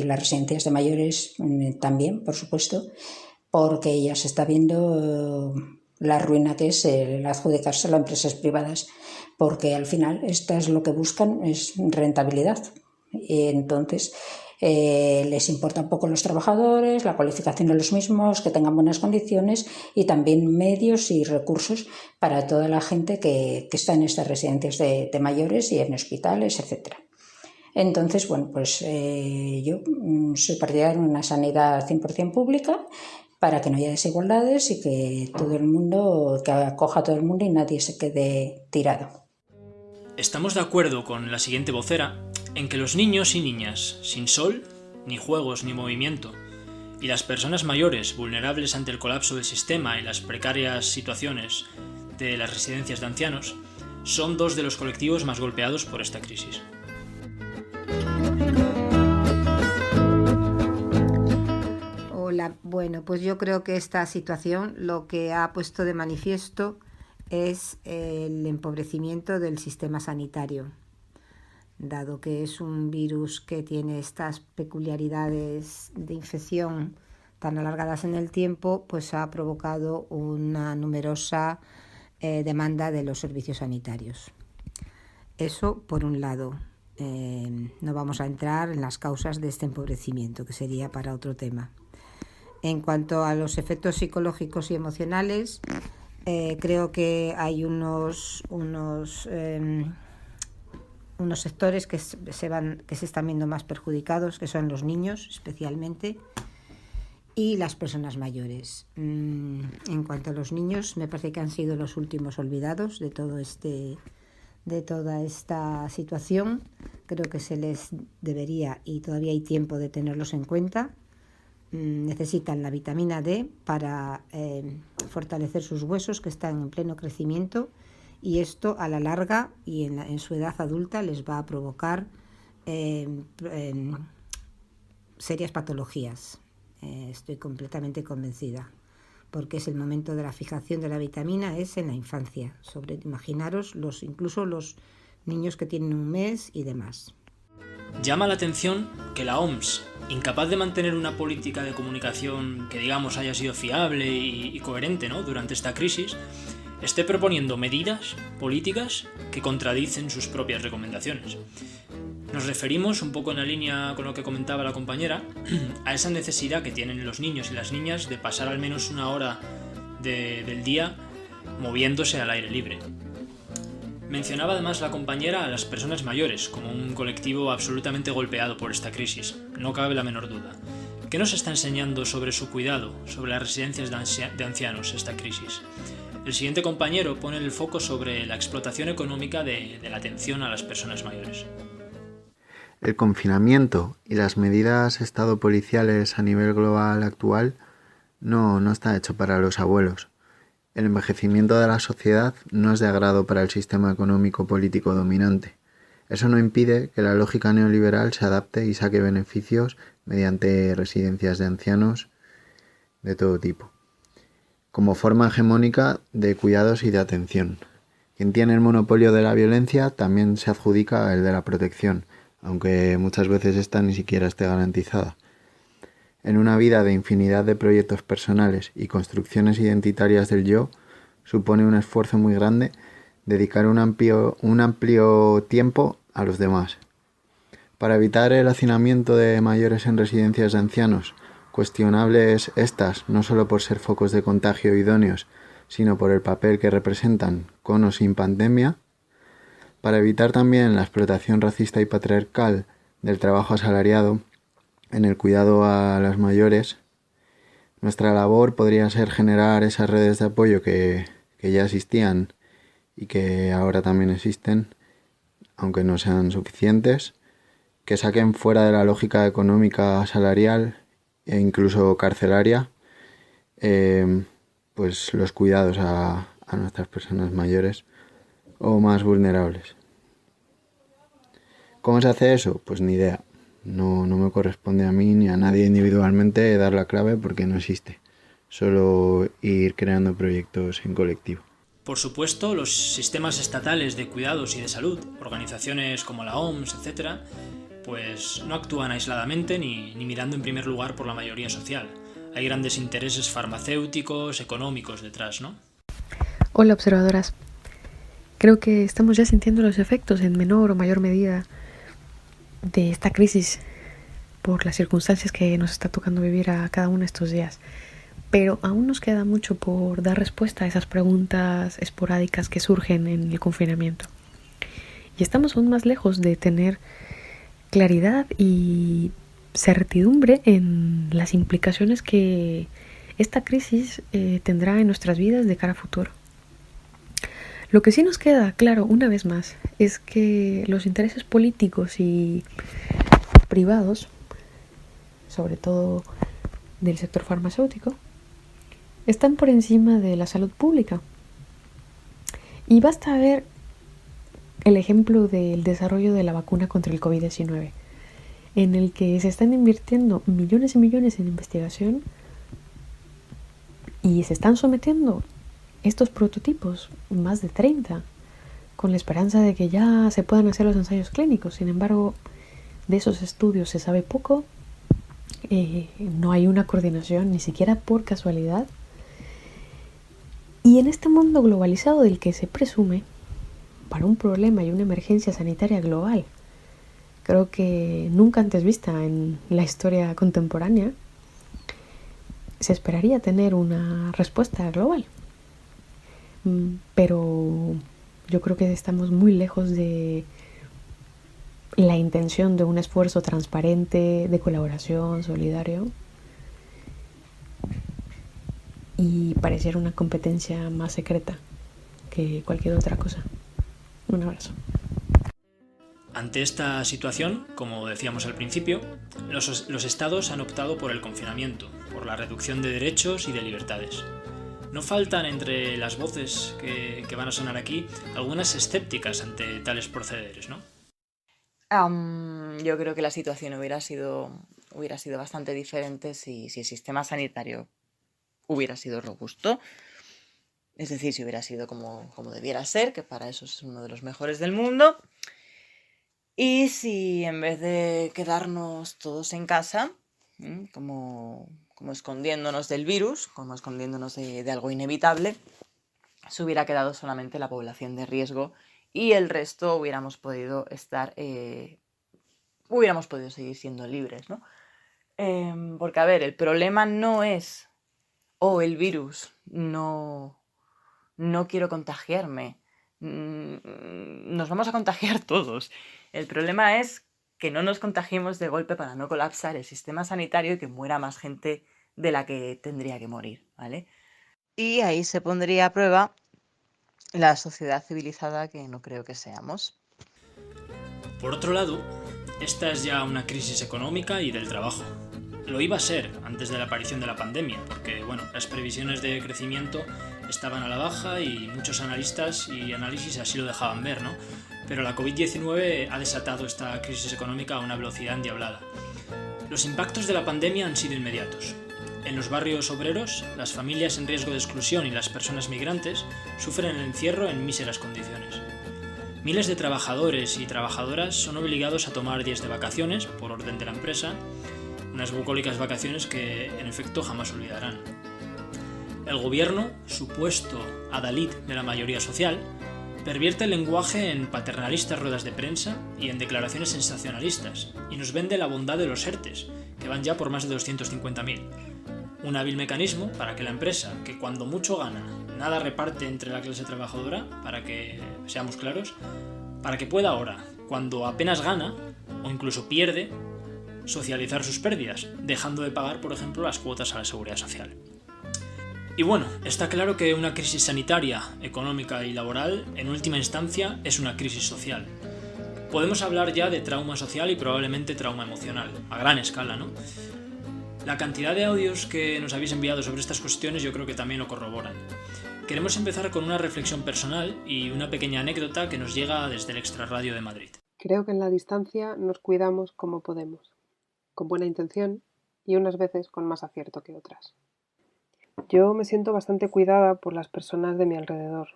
las residencias de mayores también, por supuesto, porque ya se está viendo la ruina que es el adjudicárselo a empresas privadas, porque al final estas lo que buscan es rentabilidad. Y entonces les importa un poco los trabajadores, la cualificación de los mismos, que tengan buenas condiciones y también medios y recursos para toda la gente que está en estas residencias de mayores y en hospitales, etcétera. Entonces, bueno, pues yo soy partidaria de una sanidad 100% pública para que no haya desigualdades y que acoja a todo el mundo y nadie se quede tirado. Estamos de acuerdo con la siguiente vocera en que los niños y niñas sin sol, ni juegos ni movimiento, y las personas mayores vulnerables ante el colapso del sistema y las precarias situaciones de las residencias de ancianos son dos de los colectivos más golpeados por esta crisis. Hola, bueno, pues yo creo que esta situación lo que ha puesto de manifiesto es el empobrecimiento del sistema sanitario, dado que es un virus que tiene estas peculiaridades de infección tan alargadas en el tiempo, pues ha provocado una numerosa demanda de los servicios sanitarios. Eso por un lado. No vamos a entrar en las causas de este empobrecimiento, que sería para otro tema. En cuanto a los efectos psicológicos y emocionales, creo que hay unos sectores que se están viendo más perjudicados, que son los niños especialmente y las personas mayores. En cuanto a los niños, me parece que han sido los últimos olvidados de toda esta situación, creo que se les debería, y todavía hay tiempo de tenerlos en cuenta. Necesitan la vitamina D para fortalecer sus huesos, que están en pleno crecimiento, y esto a la larga y en su edad adulta les va a provocar serias patologías. Estoy completamente convencida, porque es el momento de la fijación de la vitamina, es en la infancia. Imaginaros incluso los niños que tienen un mes y demás. Llama la atención que la OMS, incapaz de mantener una política de comunicación que digamos haya sido fiable y coherente, ¿no?, durante esta crisis, esté proponiendo medidas políticas que contradicen sus propias recomendaciones. Nos referimos, un poco en la línea con lo que comentaba la compañera, a esa necesidad que tienen los niños y las niñas de pasar al menos una hora del día moviéndose al aire libre. Mencionaba además la compañera a las personas mayores como un colectivo absolutamente golpeado por esta crisis, no cabe la menor duda. ¿Qué nos está enseñando sobre su cuidado, sobre las residencias de ancianos esta crisis? El siguiente compañero pone el foco sobre la explotación económica de la atención a las personas mayores. El confinamiento y las medidas estado-policiales a nivel global actual no está hecho para los abuelos. El envejecimiento de la sociedad no es de agrado para el sistema económico-político dominante. Eso no impide que la lógica neoliberal se adapte y saque beneficios mediante residencias de ancianos de todo tipo, como forma hegemónica de cuidados y de atención. Quien tiene el monopolio de la violencia también se adjudica el de la protección, aunque muchas veces esta ni siquiera esté garantizada. En una vida de infinidad de proyectos personales y construcciones identitarias del yo, supone un esfuerzo muy grande dedicar un amplio tiempo a los demás. Para evitar el hacinamiento de mayores en residencias de ancianos, cuestionables estas no solo por ser focos de contagio idóneos, sino por el papel que representan, con o sin pandemia, para evitar también la explotación racista y patriarcal del trabajo asalariado en el cuidado a las mayores, nuestra labor podría ser generar esas redes de apoyo que ya existían y que ahora también existen, aunque no sean suficientes, que saquen fuera de la lógica económica salarial e incluso carcelaria pues los cuidados a nuestras personas mayores o más vulnerables. ¿Cómo se hace eso? Pues ni idea. No me corresponde a mí ni a nadie individualmente dar la clave porque no existe. Solo ir creando proyectos en colectivo. Por supuesto, los sistemas estatales de cuidados y de salud, organizaciones como la OMS, etc., pues no actúan aisladamente ni mirando en primer lugar por la mayoría social. Hay grandes intereses farmacéuticos, económicos detrás, ¿no? Hola, observadoras. Creo que estamos ya sintiendo los efectos en menor o mayor medida de esta crisis por las circunstancias que nos está tocando vivir a cada uno de estos días. Pero aún nos queda mucho por dar respuesta a esas preguntas esporádicas que surgen en el confinamiento. Y estamos aún más lejos de tener claridad y certidumbre en las implicaciones que esta crisis tendrá en nuestras vidas de cara a futuro. Lo que sí nos queda claro una vez más es que los intereses políticos y privados, sobre todo del sector farmacéutico, están por encima de la salud pública. Y basta ver el ejemplo del desarrollo de la vacuna contra el COVID-19, en el que se están invirtiendo millones y millones en investigación y se están sometiendo estos prototipos, más de 30, con la esperanza de que ya se puedan hacer los ensayos clínicos. Sin embargo, de esos estudios se sabe poco, no hay una coordinación, ni siquiera por casualidad. Y en este mundo globalizado del que se presume, para un problema y una emergencia sanitaria global, creo que nunca antes vista en la historia contemporánea, se esperaría tener una respuesta global. Pero yo creo que estamos muy lejos de la intención de un esfuerzo transparente, de colaboración, solidario, y pareciera una competencia más secreta que cualquier otra cosa. Un abrazo. Ante esta situación, como decíamos al principio, los estados han optado por el confinamiento, por la reducción de derechos y de libertades. No faltan entre las voces que van a sonar aquí algunas escépticas ante tales procederes, ¿no? Yo creo que la situación hubiera sido bastante diferente si el sistema sanitario hubiera sido robusto. Es decir, si hubiera sido como debiera ser, que para eso es uno de los mejores del mundo. Y si en vez de quedarnos todos en casa, como escondiéndonos del virus, como escondiéndonos de algo inevitable, se hubiera quedado solamente la población de riesgo y el resto hubiéramos podido seguir siendo libres, ¿no? Porque, a ver, el problema no es, el virus, no quiero contagiarme, nos vamos a contagiar todos. El problema es que no nos contagiemos de golpe para no colapsar el sistema sanitario y que muera más gente de la que tendría que morir, ¿vale? Y ahí se pondría a prueba la sociedad civilizada que no creo que seamos. Por otro lado, esta es ya una crisis económica y del trabajo. Lo iba a ser antes de la aparición de la pandemia, porque las previsiones de crecimiento estaban a la baja y muchos analistas y análisis así lo dejaban ver, ¿no? Pero la COVID-19 ha desatado esta crisis económica a una velocidad endiablada. Los impactos de la pandemia han sido inmediatos. En los barrios obreros, las familias en riesgo de exclusión y las personas migrantes sufren el encierro en míseras condiciones. Miles de trabajadores y trabajadoras son obligados a tomar días de vacaciones por orden de la empresa, unas bucólicas vacaciones que en efecto jamás olvidarán. El gobierno, supuesto adalid de la mayoría social, pervierte el lenguaje en paternalistas ruedas de prensa y en declaraciones sensacionalistas, y nos vende la bondad de los ERTEs, que van ya por más de 250.000. Un hábil mecanismo para que la empresa, que cuando mucho gana, nada reparte entre la clase trabajadora, para que seamos claros, para que pueda ahora, cuando apenas gana, o incluso pierde, socializar sus pérdidas, dejando de pagar, por ejemplo, las cuotas a la seguridad social. Y está claro que una crisis sanitaria, económica y laboral, en última instancia, es una crisis social. Podemos hablar ya de trauma social y probablemente trauma emocional, a gran escala, ¿no? La cantidad de audios que nos habéis enviado sobre estas cuestiones yo creo que también lo corroboran. Queremos empezar con una reflexión personal y una pequeña anécdota que nos llega desde el Extrarradio de Madrid. Creo que en la distancia nos cuidamos como podemos, con buena intención y unas veces con más acierto que otras. Yo me siento bastante cuidada por las personas de mi alrededor,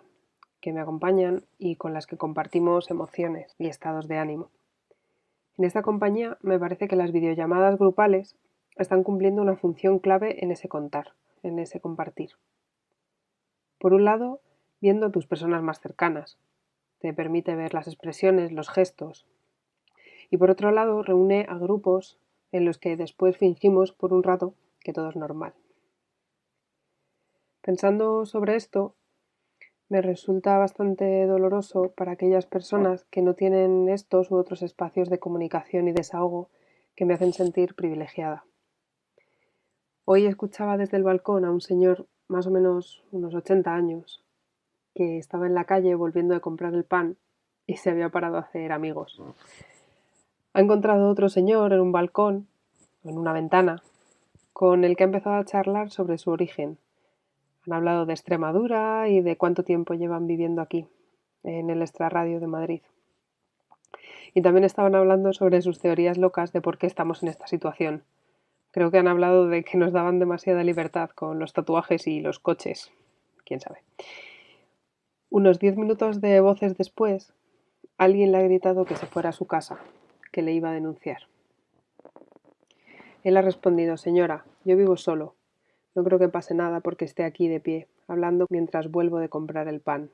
que me acompañan y con las que compartimos emociones y estados de ánimo. En esta compañía me parece que las videollamadas grupales están cumpliendo una función clave en ese contar, en ese compartir. Por un lado, viendo a tus personas más cercanas, te permite ver las expresiones, los gestos. Y por otro lado, reúne a grupos en los que después fingimos por un rato que todo es normal. Pensando sobre esto, me resulta bastante doloroso para aquellas personas que no tienen estos u otros espacios de comunicación y desahogo que me hacen sentir privilegiada. Hoy escuchaba desde el balcón a un señor más o menos unos 80 años que estaba en la calle volviendo de comprar el pan y se había parado a hacer amigos. Ha encontrado otro señor en un balcón, en una ventana, con el que ha empezado a charlar sobre su origen. Han hablado de Extremadura y de cuánto tiempo llevan viviendo aquí, en el Extrarradio de Madrid. Y también estaban hablando sobre sus teorías locas de por qué estamos en esta situación. Creo que han hablado de que nos daban demasiada libertad con los tatuajes y los coches. ¿Quién sabe? Unos 10 minutos de voces después, alguien le ha gritado que se fuera a su casa, que le iba a denunciar. Él ha respondido: señora, yo vivo solo. No creo que pase nada porque esté aquí de pie, hablando mientras vuelvo de comprar el pan.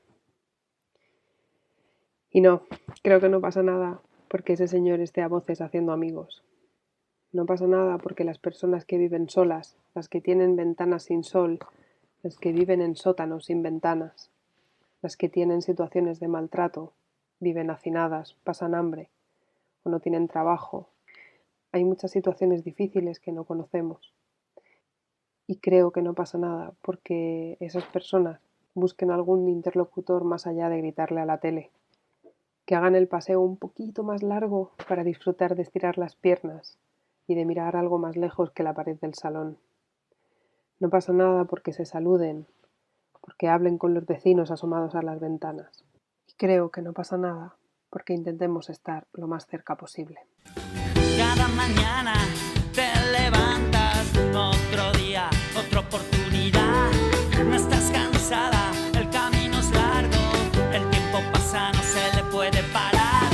Y no, creo que no pasa nada porque ese señor esté a voces haciendo amigos. No pasa nada porque las personas que viven solas, las que tienen ventanas sin sol, las que viven en sótanos sin ventanas, las que tienen situaciones de maltrato, viven hacinadas, pasan hambre o no tienen trabajo. Hay muchas situaciones difíciles que no conocemos. Y creo que no pasa nada porque esas personas busquen algún interlocutor más allá de gritarle a la tele. que hagan el paseo un poquito más largo para disfrutar de estirar las piernas y de mirar algo más lejos que la pared del salón. No pasa nada porque se saluden, porque hablen con los vecinos asomados a las ventanas. Y creo que no pasa nada porque intentemos estar lo más cerca posible. Cada mañana te levantas, otro día, otra oportunidad. No estás cansada, el camino es largo, el tiempo pasa, no se le puede parar.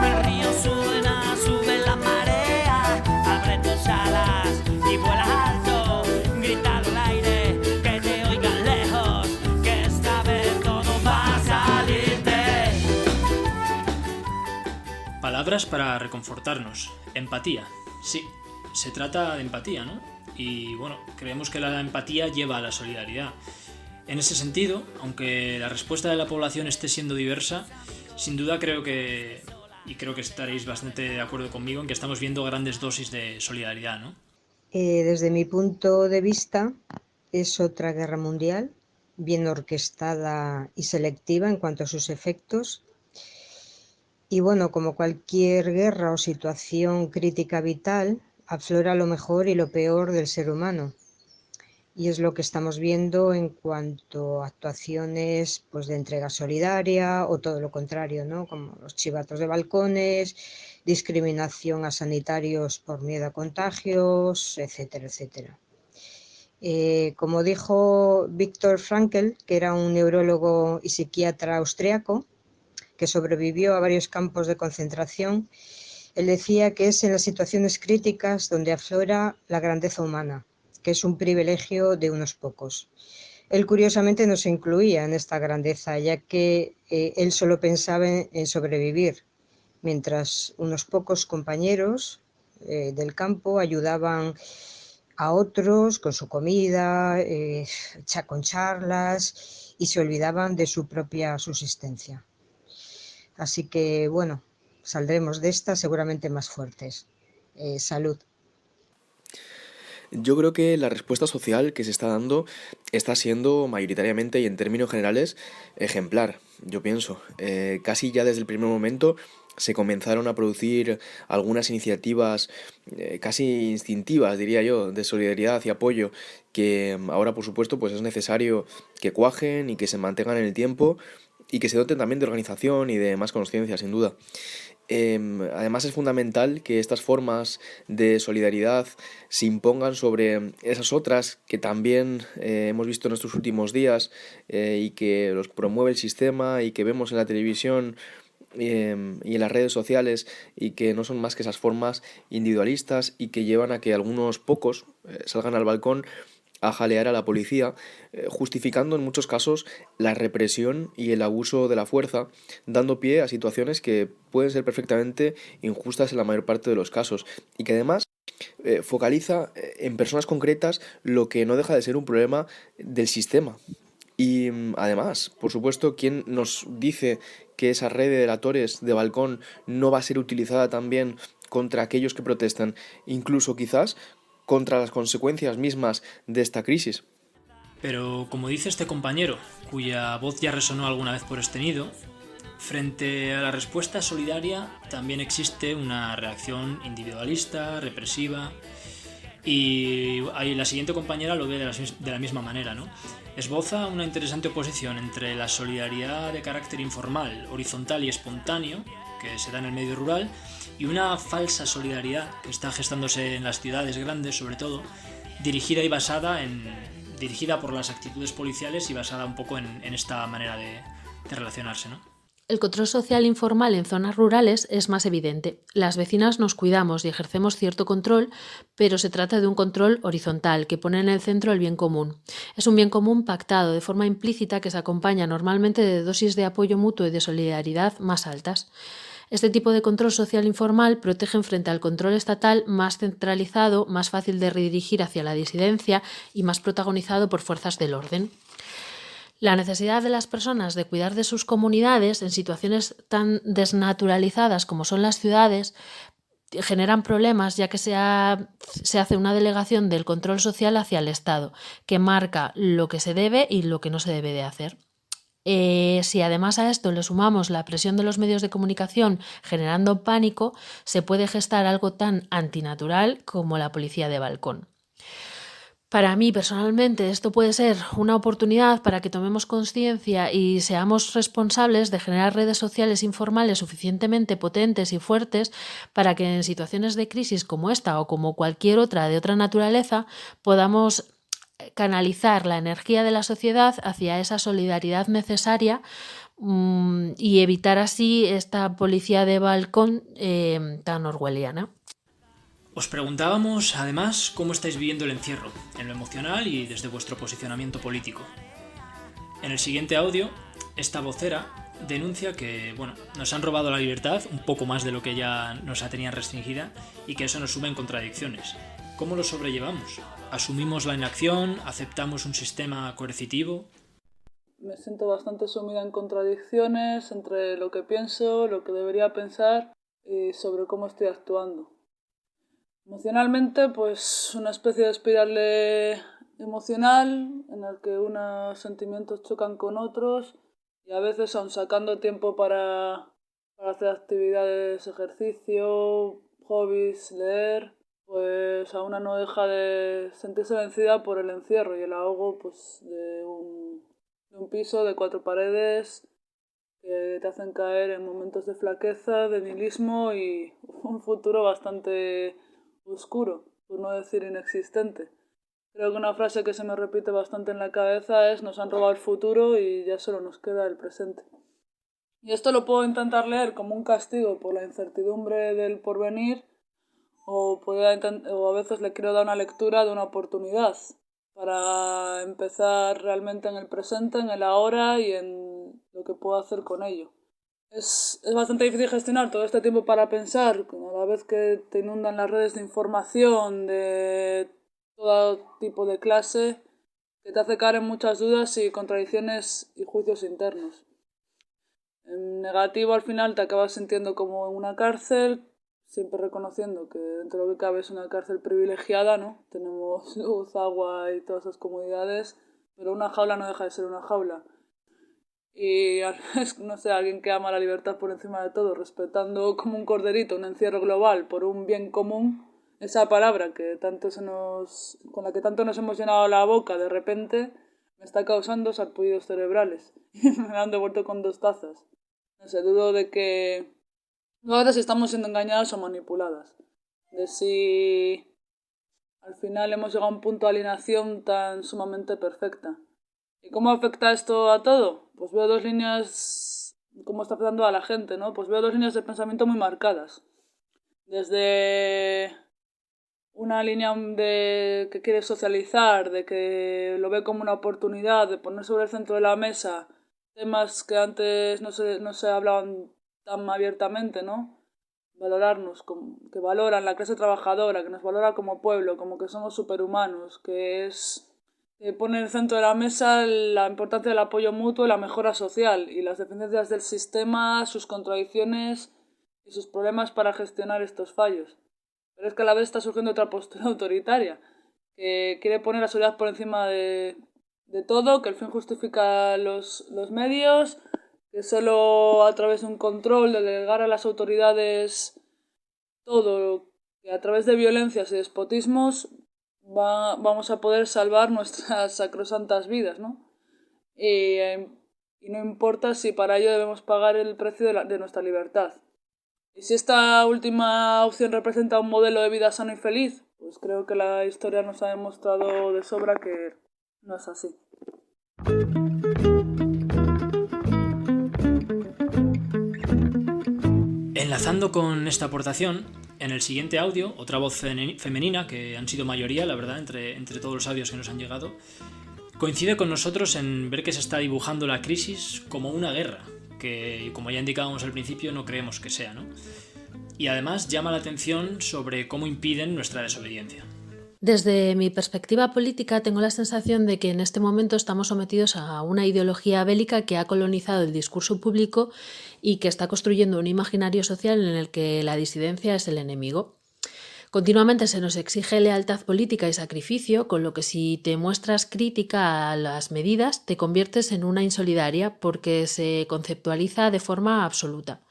El río suena, sube la marea, abre tus alas y vuela alto, grita al aire, que te oigan lejos, que esta vez todo va a salirte. Palabras para reconfortarnos. Empatía. Sí, se trata de empatía, ¿no? Y bueno, creemos que la empatía lleva a la solidaridad. En ese sentido, aunque la respuesta de la población esté siendo diversa, sin duda creo que estaréis bastante de acuerdo conmigo en que estamos viendo grandes dosis de solidaridad, ¿no? Desde mi punto de vista, es otra guerra mundial, bien orquestada y selectiva en cuanto a sus efectos. Y bueno, como cualquier guerra o situación crítica vital, aflora lo mejor y lo peor del ser humano. Y es lo que estamos viendo en cuanto a actuaciones pues, de entrega solidaria o todo lo contrario, ¿no? Como los chivatos de balcones, discriminación a sanitarios por miedo a contagios, etcétera, etcétera. Como dijo Viktor Frankl, que era un neurólogo y psiquiatra austriaco, que sobrevivió a varios campos de concentración, él decía que es en las situaciones críticas donde aflora la grandeza humana, que es un privilegio de unos pocos. Él curiosamente no se incluía en esta grandeza, ya que él solo pensaba en sobrevivir, mientras unos pocos compañeros del campo ayudaban a otros con su comida, con charlas, y se olvidaban de su propia subsistencia. Así que, bueno, saldremos de esta seguramente más fuertes. Salud. Yo creo que la respuesta social que se está dando está siendo mayoritariamente y en términos generales ejemplar, yo pienso. Casi ya desde el primer momento se comenzaron a producir algunas iniciativas casi instintivas, diría yo, de solidaridad y apoyo, que ahora, por supuesto, pues es necesario que cuajen y que se mantengan en el tiempo, y que se doten también de organización y de más conciencia, sin duda. Además es fundamental que estas formas de solidaridad se impongan sobre esas otras que también hemos visto en estos últimos días y que los promueve el sistema y que vemos en la televisión y en las redes sociales, y que no son más que esas formas individualistas y que llevan a que algunos pocos salgan al balcón a jalear a la policía, justificando en muchos casos la represión y el abuso de la fuerza, dando pie a situaciones que pueden ser perfectamente injustas en la mayor parte de los casos, y que además focaliza en personas concretas lo que no deja de ser un problema del sistema. Y además, por supuesto, ¿quién nos dice que esa red de delatores de balcón no va a ser utilizada también contra aquellos que protestan, incluso quizás contra las consecuencias mismas de esta crisis? Pero como dice este compañero, cuya voz ya resonó alguna vez por este nido, frente a la respuesta solidaria también existe una reacción individualista, represiva, y ahí la siguiente compañera lo ve de la misma manera, ¿no? Esboza una interesante oposición entre la solidaridad de carácter informal, horizontal y espontáneo, que se da en el medio rural, y una falsa solidaridad que está gestándose en las ciudades grandes, sobre todo, dirigida por las actitudes policiales y basada un poco en esta manera de relacionarse, ¿no? El control social informal en zonas rurales es más evidente. Las vecinas nos cuidamos y ejercemos cierto control, pero se trata de un control horizontal que pone en el centro el bien común. Es un bien común pactado de forma implícita que se acompaña normalmente de dosis de apoyo mutuo y de solidaridad más altas. Este tipo de control social informal protege frente al control estatal más centralizado, más fácil de redirigir hacia la disidencia y más protagonizado por fuerzas del orden. La necesidad de las personas de cuidar de sus comunidades en situaciones tan desnaturalizadas como son las ciudades generan problemas, ya que se hace una delegación del control social hacia el Estado, que marca lo que se debe y lo que no se debe de hacer. Si además a esto le sumamos la presión de los medios de comunicación generando pánico, se puede gestar algo tan antinatural como la policía de balcón. Para mí, personalmente, esto puede ser una oportunidad para que tomemos conciencia y seamos responsables de generar redes sociales informales suficientemente potentes y fuertes para que en situaciones de crisis como esta o como cualquier otra de otra naturaleza podamos canalizar la energía de la sociedad hacia esa solidaridad necesaria y evitar así esta policía de balcón tan orwelliana. Os preguntábamos, además, cómo estáis viviendo el encierro, en lo emocional y desde vuestro posicionamiento político. En el siguiente audio, esta vocera denuncia que, nos han robado la libertad, un poco más de lo que ya nos la tenían restringida, y que eso nos sube en contradicciones. ¿Cómo lo sobrellevamos? ¿Asumimos la inacción? ¿Aceptamos un sistema coercitivo? Me siento bastante sumida en contradicciones entre lo que pienso, lo que debería pensar y sobre cómo estoy actuando. Emocionalmente, pues una especie de espiral emocional en el que unos sentimientos chocan con otros y a veces, aun sacando tiempo para hacer actividades, ejercicio, hobbies, leer, pues a una no deja de sentirse vencida por el encierro y el ahogo pues de un piso de 4 paredes que te hacen caer en momentos de flaqueza, de nihilismo y un futuro bastante oscuro, por no decir inexistente. Creo que una frase que se me repite bastante en la cabeza es: nos han robado el futuro y ya solo nos queda el presente. Y esto lo puedo intentar leer como un castigo por la incertidumbre del porvenir o a veces le quiero dar una lectura de una oportunidad para empezar realmente en el presente, en el ahora y en lo que puedo hacer con ello. Es bastante difícil gestionar todo este tiempo para pensar, a la vez que te inundan las redes de información de todo tipo de clase, que te hace caer en muchas dudas y contradicciones y juicios internos. En negativo, al final te acabas sintiendo como en una cárcel, siempre reconociendo que dentro de lo que cabe es una cárcel privilegiada, ¿no? Tenemos luz, agua y todas esas comodidades, pero una jaula no deja de ser una jaula. Y no sé, alguien que ama la libertad por encima de todo, respetando como un corderito un encierro global por un bien común, esa palabra con la que tanto nos hemos llenado la boca, de repente me está causando sarpullidos cerebrales y me han devuelto con 2 tazas. No sé, dudo de que a veces estamos siendo engañadas o manipuladas, de si al final hemos llegado a un punto de alienación tan sumamente perfecta. ¿Y cómo afecta esto a todo? Pues veo 2 líneas, cómo está afectando a la gente, ¿no? Pues veo 2 líneas de pensamiento muy marcadas. Desde una línea que quiere socializar, de que lo ve como una oportunidad de poner sobre el centro de la mesa temas que antes no se hablaban tan abiertamente, ¿no? Valorarnos, que valoran la clase trabajadora, que nos valora como pueblo, como que somos superhumanos, que pone en el centro de la mesa la importancia del apoyo mutuo y la mejora social y las deficiencias del sistema, sus contradicciones y sus problemas para gestionar estos fallos. Pero es que a la vez está surgiendo otra postura autoritaria que quiere poner la seguridad por encima de todo, que el fin justifica los medios, que solo a través de un control, de delegar a las autoridades todo, que a través de violencias y despotismos vamos a poder salvar nuestras sacrosantas vidas, ¿no? Y no importa si para ello debemos pagar el precio de nuestra libertad. Y si esta última opción representa un modelo de vida sano y feliz, pues creo que la historia nos ha demostrado de sobra que no es así. Enlazando con esta aportación, en el siguiente audio, otra voz femenina, que han sido mayoría, la verdad, entre todos los audios que nos han llegado, coincide con nosotros en ver que se está dibujando la crisis como una guerra, que, como ya indicábamos al principio, no creemos que sea, ¿no? Y además llama la atención sobre cómo impiden nuestra desobediencia. Desde mi perspectiva política tengo la sensación de que en este momento estamos sometidos a una ideología bélica que ha colonizado el discurso público y que está construyendo un imaginario social en el que la disidencia es el enemigo. Continuamente se nos exige lealtad política y sacrificio, con lo que si te muestras crítica a las medidas te conviertes en una insolidaria porque se conceptualiza de forma absoluta.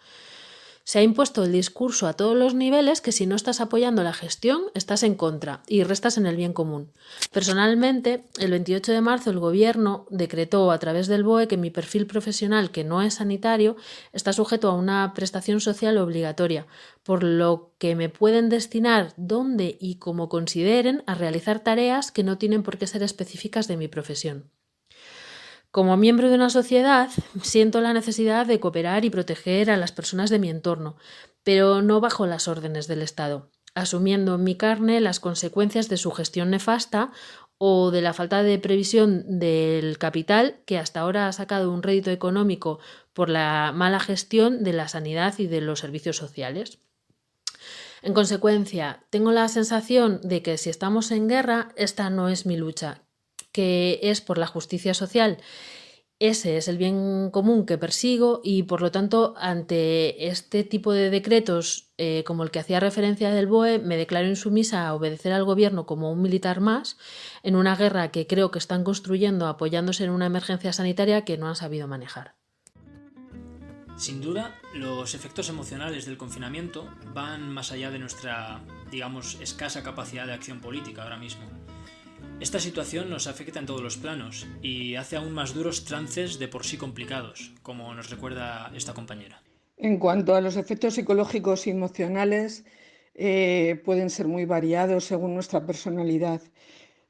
Se ha impuesto el discurso a todos los niveles que si no estás apoyando la gestión, estás en contra y restas en el bien común. Personalmente, el 28 de marzo el Gobierno decretó a través del BOE que mi perfil profesional, que no es sanitario, está sujeto a una prestación social obligatoria, por lo que me pueden destinar donde y como consideren a realizar tareas que no tienen por qué ser específicas de mi profesión. Como miembro de una sociedad, siento la necesidad de cooperar y proteger a las personas de mi entorno, pero no bajo las órdenes del Estado, asumiendo en mi carne las consecuencias de su gestión nefasta o de la falta de previsión del capital que hasta ahora ha sacado un rédito económico por la mala gestión de la sanidad y de los servicios sociales. En consecuencia, tengo la sensación de que si estamos en guerra, esta no es mi lucha, que es por la justicia social. Ese es el bien común que persigo y, por lo tanto, ante este tipo de decretos como el que hacía referencia del BOE, me declaro insumisa a obedecer al Gobierno como un militar más en una guerra que creo que están construyendo apoyándose en una emergencia sanitaria que no han sabido manejar. Sin duda, los efectos emocionales del confinamiento van más allá de nuestra, digamos, escasa capacidad de acción política ahora mismo. Esta situación nos afecta en todos los planos y hace aún más duros trances de por sí complicados, como nos recuerda esta compañera. En cuanto a los efectos psicológicos y emocionales, pueden ser muy variados según nuestra personalidad.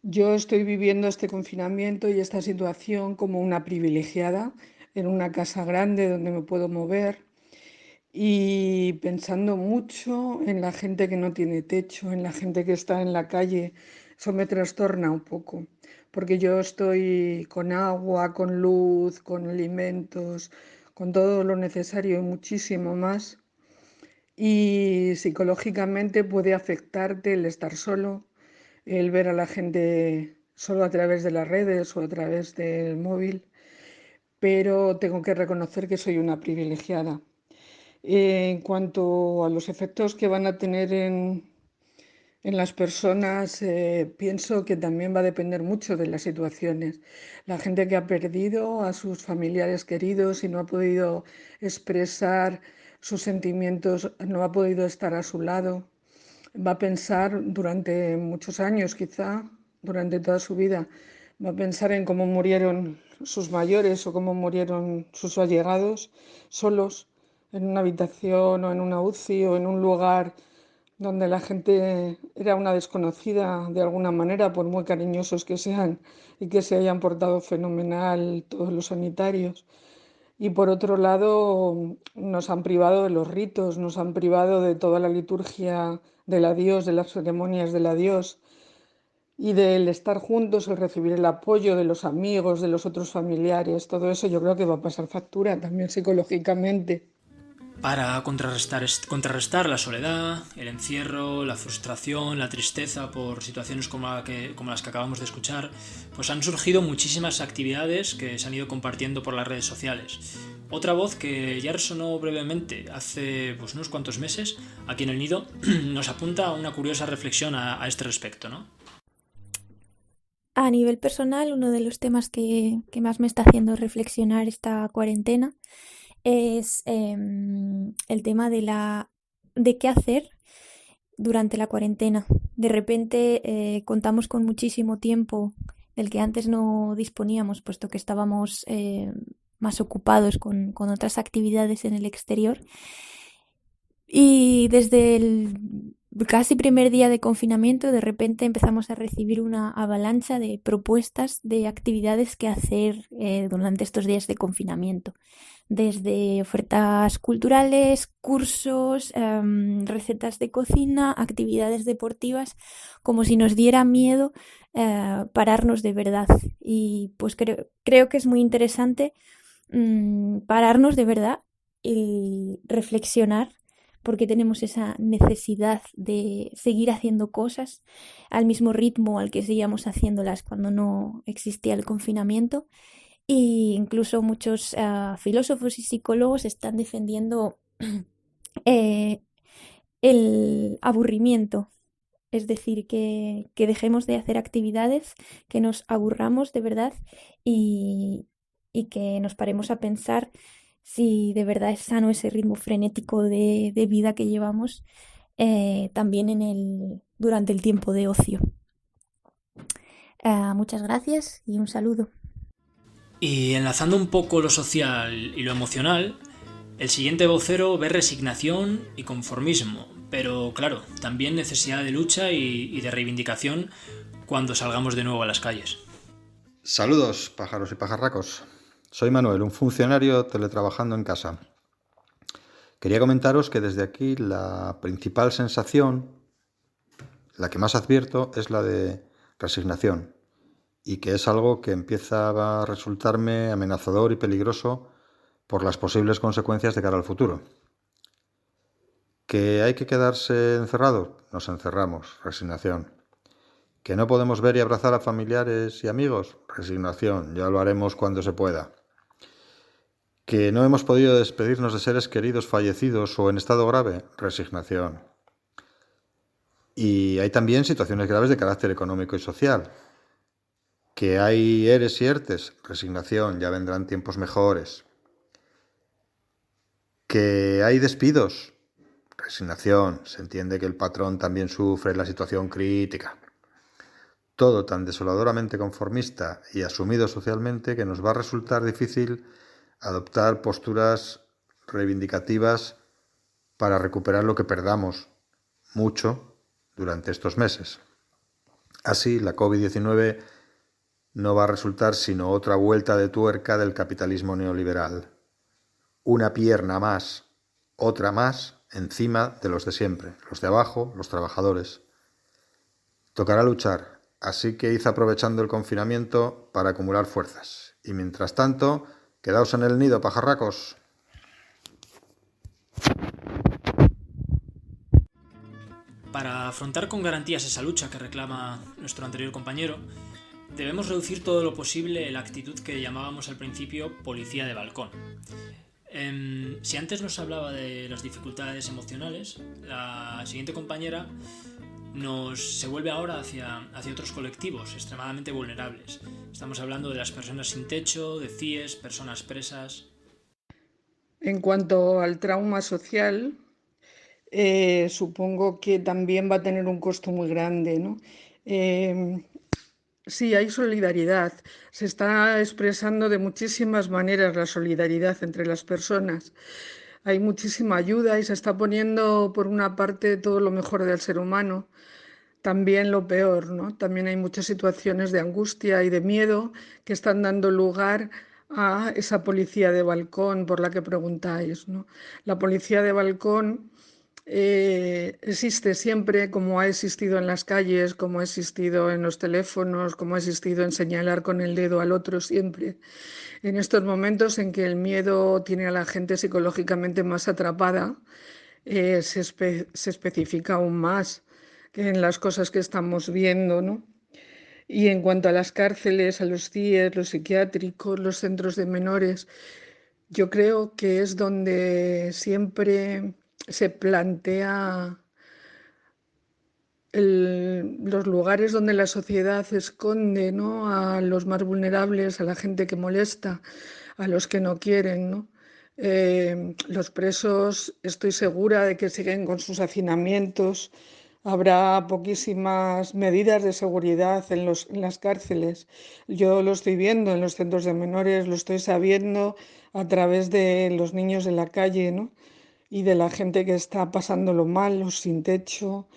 Yo estoy viviendo este confinamiento y esta situación como una privilegiada en una casa grande donde me puedo mover y pensando mucho en la gente que no tiene techo, en la gente que está en la calle. Eso me trastorna un poco, porque yo estoy con agua, con luz, con alimentos, con todo lo necesario y muchísimo más. Y psicológicamente puede afectarte el estar solo, el ver a la gente solo a través de las redes o a través del móvil, pero tengo que reconocer que soy una privilegiada. En cuanto a los efectos que van a tener en las personas, pienso que también va a depender mucho de las situaciones. La gente que ha perdido a sus familiares queridos y no ha podido expresar sus sentimientos, no ha podido estar a su lado, va a pensar durante muchos años, quizá durante toda su vida, va a pensar en cómo murieron sus mayores o cómo murieron sus allegados solos en una habitación o en una UCI o en un lugar donde la gente era una desconocida de alguna manera, por muy cariñosos que sean y que se hayan portado fenomenal todos los sanitarios. Y por otro lado, nos han privado de los ritos, nos han privado de toda la liturgia del adiós, de las ceremonias del adiós y del estar juntos, el recibir el apoyo de los amigos, de los otros familiares. Todo eso yo creo que va a pasar factura también psicológicamente. Para contrarrestar la soledad, el encierro, la frustración, la tristeza por situaciones como las que acabamos de escuchar, pues han surgido muchísimas actividades que se han ido compartiendo por las redes sociales. Otra voz que ya resonó brevemente hace unos cuantos meses aquí en El Nido nos apunta a una curiosa reflexión a este respecto, ¿no? A nivel personal, uno de los temas que más me está haciendo reflexionar esta cuarentena es el tema de qué hacer durante la cuarentena. De repente contamos con muchísimo tiempo del que antes no disponíamos, puesto que estábamos más ocupados con otras actividades en el exterior. Y desde el casi primer día de confinamiento, de repente empezamos a recibir una avalancha de propuestas de actividades que hacer durante estos días de confinamiento. Desde ofertas culturales, cursos, recetas de cocina, actividades deportivas, como si nos diera miedo pararnos de verdad. Y pues creo que es muy interesante pararnos de verdad y reflexionar, porque tenemos esa necesidad de seguir haciendo cosas al mismo ritmo al que seguíamos haciéndolas cuando no existía el confinamiento. E incluso muchos filósofos y psicólogos están defendiendo el aburrimiento Es decir, que dejemos de hacer actividades, que nos aburramos de verdad y que nos paremos a pensar si de verdad es sano ese ritmo frenético de vida que llevamos también durante el tiempo de ocio. Muchas gracias y un saludo. Y enlazando un poco lo social y lo emocional, el siguiente vocero ve resignación y conformismo, pero claro, también necesidad de lucha y de reivindicación cuando salgamos de nuevo a las calles. Saludos, pájaros y pajarracos. Soy Manuel, un funcionario teletrabajando en casa. Quería comentaros que desde aquí la principal sensación, la que más advierto, es la de resignación, y que es algo que empieza a resultarme amenazador y peligroso por las posibles consecuencias de cara al futuro. ¿Que hay que quedarse encerrado? Nos encerramos, resignación. ¿Que no podemos ver y abrazar a familiares y amigos? Resignación, ya lo haremos cuando se pueda. ¿Que no hemos podido despedirnos de seres queridos fallecidos o en estado grave? Resignación. Y hay también situaciones graves de carácter económico y social. ¿Que hay ERES y ERTES? Resignación, ya vendrán tiempos mejores. ¿Que hay despidos? Resignación, se entiende que el patrón también sufre la situación crítica. Todo tan desoladoramente conformista y asumido socialmente que nos va a resultar difícil adoptar posturas reivindicativas para recuperar lo que perdamos mucho durante estos meses. Así, la COVID-19 no va a resultar sino otra vuelta de tuerca del capitalismo neoliberal. Una pierna más, otra más, encima de los de siempre, los de abajo, los trabajadores. Tocará luchar, así que id aprovechando el confinamiento para acumular fuerzas. Y mientras tanto, quedaos en el nido, pajarracos. Para afrontar con garantías esa lucha que reclama nuestro anterior compañero, debemos reducir todo lo posible la actitud que llamábamos al principio policía de balcón. Si antes nos hablaba de las dificultades emocionales, la siguiente compañera se vuelve ahora hacia otros colectivos extremadamente vulnerables. Estamos hablando de las personas sin techo, de CIES, personas presas. En cuanto al trauma social, supongo que también va a tener un costo muy grande, ¿no? Sí, hay solidaridad. Se está expresando de muchísimas maneras la solidaridad entre las personas. Hay muchísima ayuda y se está poniendo por una parte todo lo mejor del ser humano, también lo peor, ¿no? También hay muchas situaciones de angustia y de miedo que están dando lugar a esa policía de balcón por la que preguntáis, ¿no? La policía de balcón existe siempre, como ha existido en las calles, como ha existido en los teléfonos, como ha existido en señalar con el dedo al otro siempre. En estos momentos en que el miedo tiene a la gente psicológicamente más atrapada, se especifica aún más que en las cosas que estamos viendo, ¿no? Y en cuanto a las cárceles, a los CIES, los psiquiátricos, los centros de menores, yo creo que es donde siempre se plantea los lugares donde la sociedad esconde, ¿no?, a los más vulnerables, a la gente que molesta, a los que no quieren, ¿no? Los presos, estoy segura de que siguen con sus hacinamientos. Habrá poquísimas medidas de seguridad en las cárceles. Yo lo estoy viendo en los centros de menores, lo estoy sabiendo a través de los niños de la calle, ¿no?, y de la gente que está pasándolo mal, los sin techo,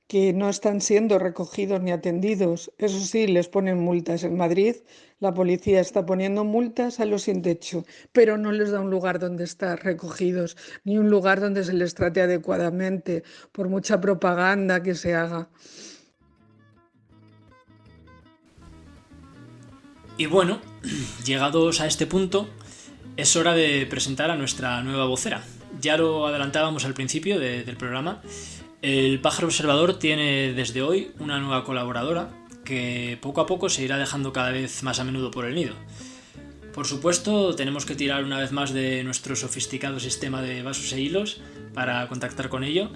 que no están siendo recogidos ni atendidos. Eso sí, les ponen multas. En Madrid la policía está poniendo multas a los sin techo, pero no les da un lugar donde estar recogidos, ni un lugar donde se les trate adecuadamente, por mucha propaganda que se haga. Y bueno, llegados a este punto, es hora de presentar a nuestra nueva vocera. Ya lo adelantábamos al principio del programa. El Pájaro Observador tiene desde hoy una nueva colaboradora que poco a poco se irá dejando cada vez más a menudo por el nido. Por supuesto, tenemos que tirar una vez más de nuestro sofisticado sistema de vasos e hilos para contactar con ella,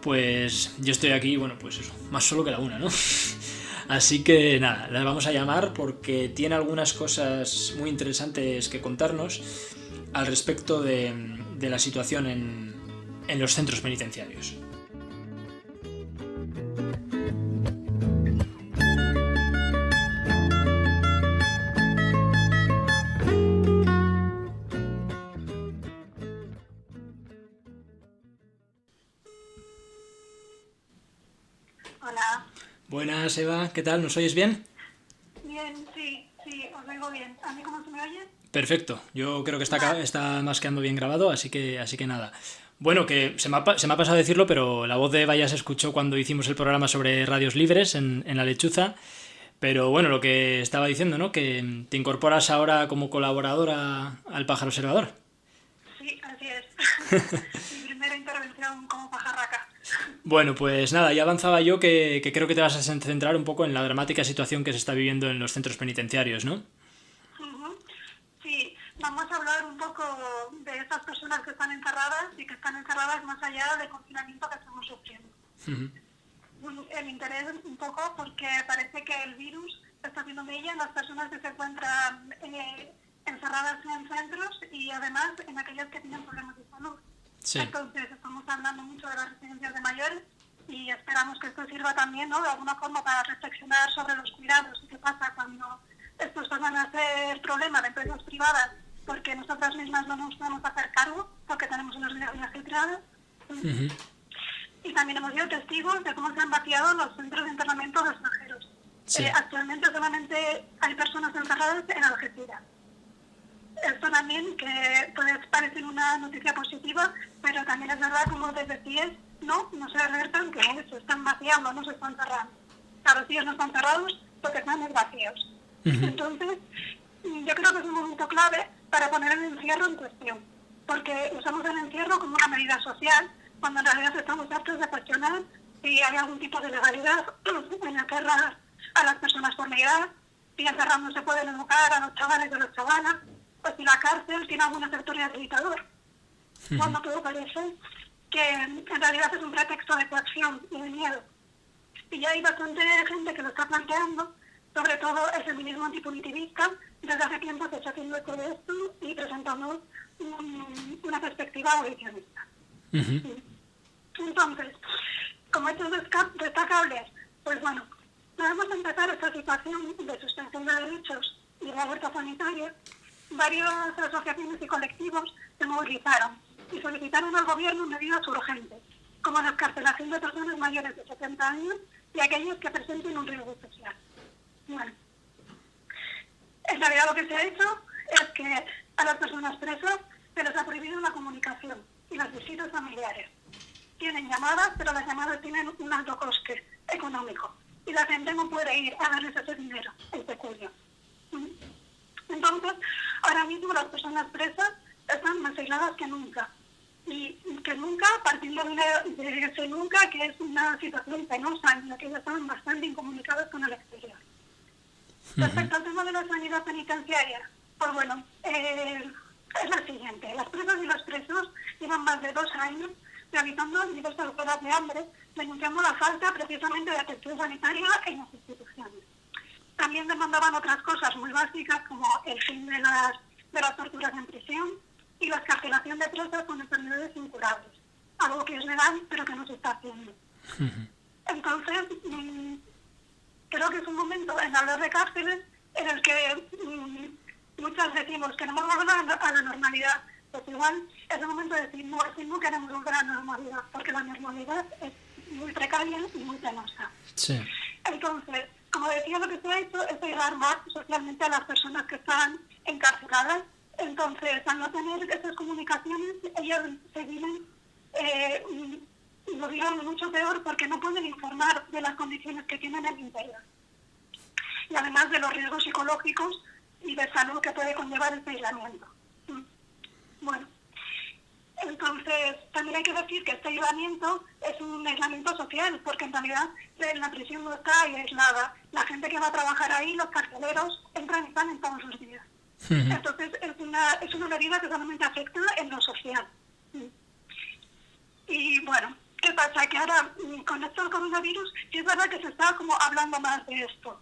pues yo estoy aquí, bueno, pues eso, más solo que la una, ¿no? Así que nada, la vamos a llamar porque tiene algunas cosas muy interesantes que contarnos al respecto de la situación en los centros penitenciarios. Hola. Buenas, Eva, ¿qué tal? ¿Nos oyes bien? Bien, sí, os oigo bien. ¿A mí cómo se me oye? Perfecto, yo creo que está más quedando bien grabado, así que nada. Bueno, que se me ha pasado a decirlo, pero la voz de Eva ya se escuchó cuando hicimos el programa sobre radios libres en La Lechuza. Pero bueno, lo que estaba diciendo, ¿no? Que te incorporas ahora como colaboradora al Pájaro Observador. Sí, así es. Mi primera intervención como pajarraca. Bueno, pues nada, ya avanzaba yo que creo que te vas a centrar un poco en la dramática situación que se está viviendo en los centros penitenciarios, ¿no? Sí, vamos a hablar un poco de esas personas que están encerradas y que están encerradas más allá del confinamiento que estamos sufriendo. El interés un poco porque parece que el virus está haciendo mella en las personas que se encuentran encerradas en centros y además en aquellas que tienen problemas de salud. Sí. Entonces estamos hablando mucho de las residencias de mayores y esperamos que esto sirva también, ¿no?, de alguna forma para reflexionar sobre los cuidados y qué pasa cuando estos pasan a ser problema de empresas privadas porque nosotras mismas no nos podemos hacer cargo porque tenemos unas vidas muy ajetreadas. Y también hemos sido testigos de cómo se han vaciado los centros de internamiento de extranjeros. Sí. Actualmente solamente hay personas encerradas en Algeciras. Esto también que puede parecer una noticia positiva, pero también es verdad, como te decías, no se alertan que se están vaciando, no se están cerrando. Claro, si no están cerrados, lo que están es vacíos. Entonces, yo creo que es un momento clave para poner el encierro en cuestión, porque usamos el encierro como una medida social, cuando en realidad estamos hartos de cuestionar si hay algún tipo de legalidad en encerrar a las personas por la edad, si encerrando se pueden educar a los chavales y a las chavalas, o si la cárcel tiene algún efecto rehabilitador. Cuando todo parece que en realidad es un pretexto de coacción y de miedo. Y ya hay bastante gente que lo está planteando, sobre todo el feminismo antipunitivista, desde hace tiempo se está haciendo eco de esto y presentando una perspectiva abolicionista. Entonces, como hechos destacables, pues bueno, debemos empezar esta situación de suspensión de derechos y de alerta sanitaria. Varias asociaciones y colectivos se movilizaron y solicitaron al gobierno medidas urgentes, como la excarcelación de personas mayores de 70 años y aquellos que presenten un riesgo social. Bueno, en realidad lo que se ha hecho es que a las personas presas se les ha prohibido la comunicación y las visitas familiares. Tienen llamadas, pero las llamadas tienen un alto coste económico y la gente no puede ir a darles ese dinero, el peculio. Entonces, ahora mismo las personas presas están más aisladas que nunca. Y que nunca, partiendo de ese nunca, que es una situación penosa en la que ya están bastante incomunicadas con el exterior. Respecto al tema de la sanidad penitenciaria, pues bueno, es la siguiente. Las presas y los presos llevan más de 2 años realizando diversas huelgas de hambre, denunciando la falta precisamente de atención sanitaria en las instituciones. También demandaban otras cosas muy básicas como el fin de las torturas en prisión y la excarcelación de presas con enfermedades incurables, algo que es legal pero que no se está haciendo. Entonces, creo que es un momento en hablar de cárceles en el que muchas decimos que queremos volver a la normalidad, pues igual es el momento de decir no queremos volver a la normalidad, porque la normalidad es muy precaria y muy penosa. Sí. Entonces, como decía, lo que se ha hecho es ayudar más socialmente a las personas que están encarceladas. Entonces, al no tener esas comunicaciones, ellas se viven, lo viven mucho peor porque no pueden informar de las condiciones que tienen en el interior. Y además de los riesgos psicológicos y de salud que puede conllevar este aislamiento. Bueno, entonces también hay que decir que este aislamiento es un aislamiento social, porque en realidad la prisión no está ahí aislada. La gente que va a trabajar ahí, los carceleros, entran y salen todos los días. Entonces es una medida que solamente afecta en lo social. Y bueno, ¿qué pasa? Que ahora con esto del coronavirus, sí es verdad que se está como hablando más de esto.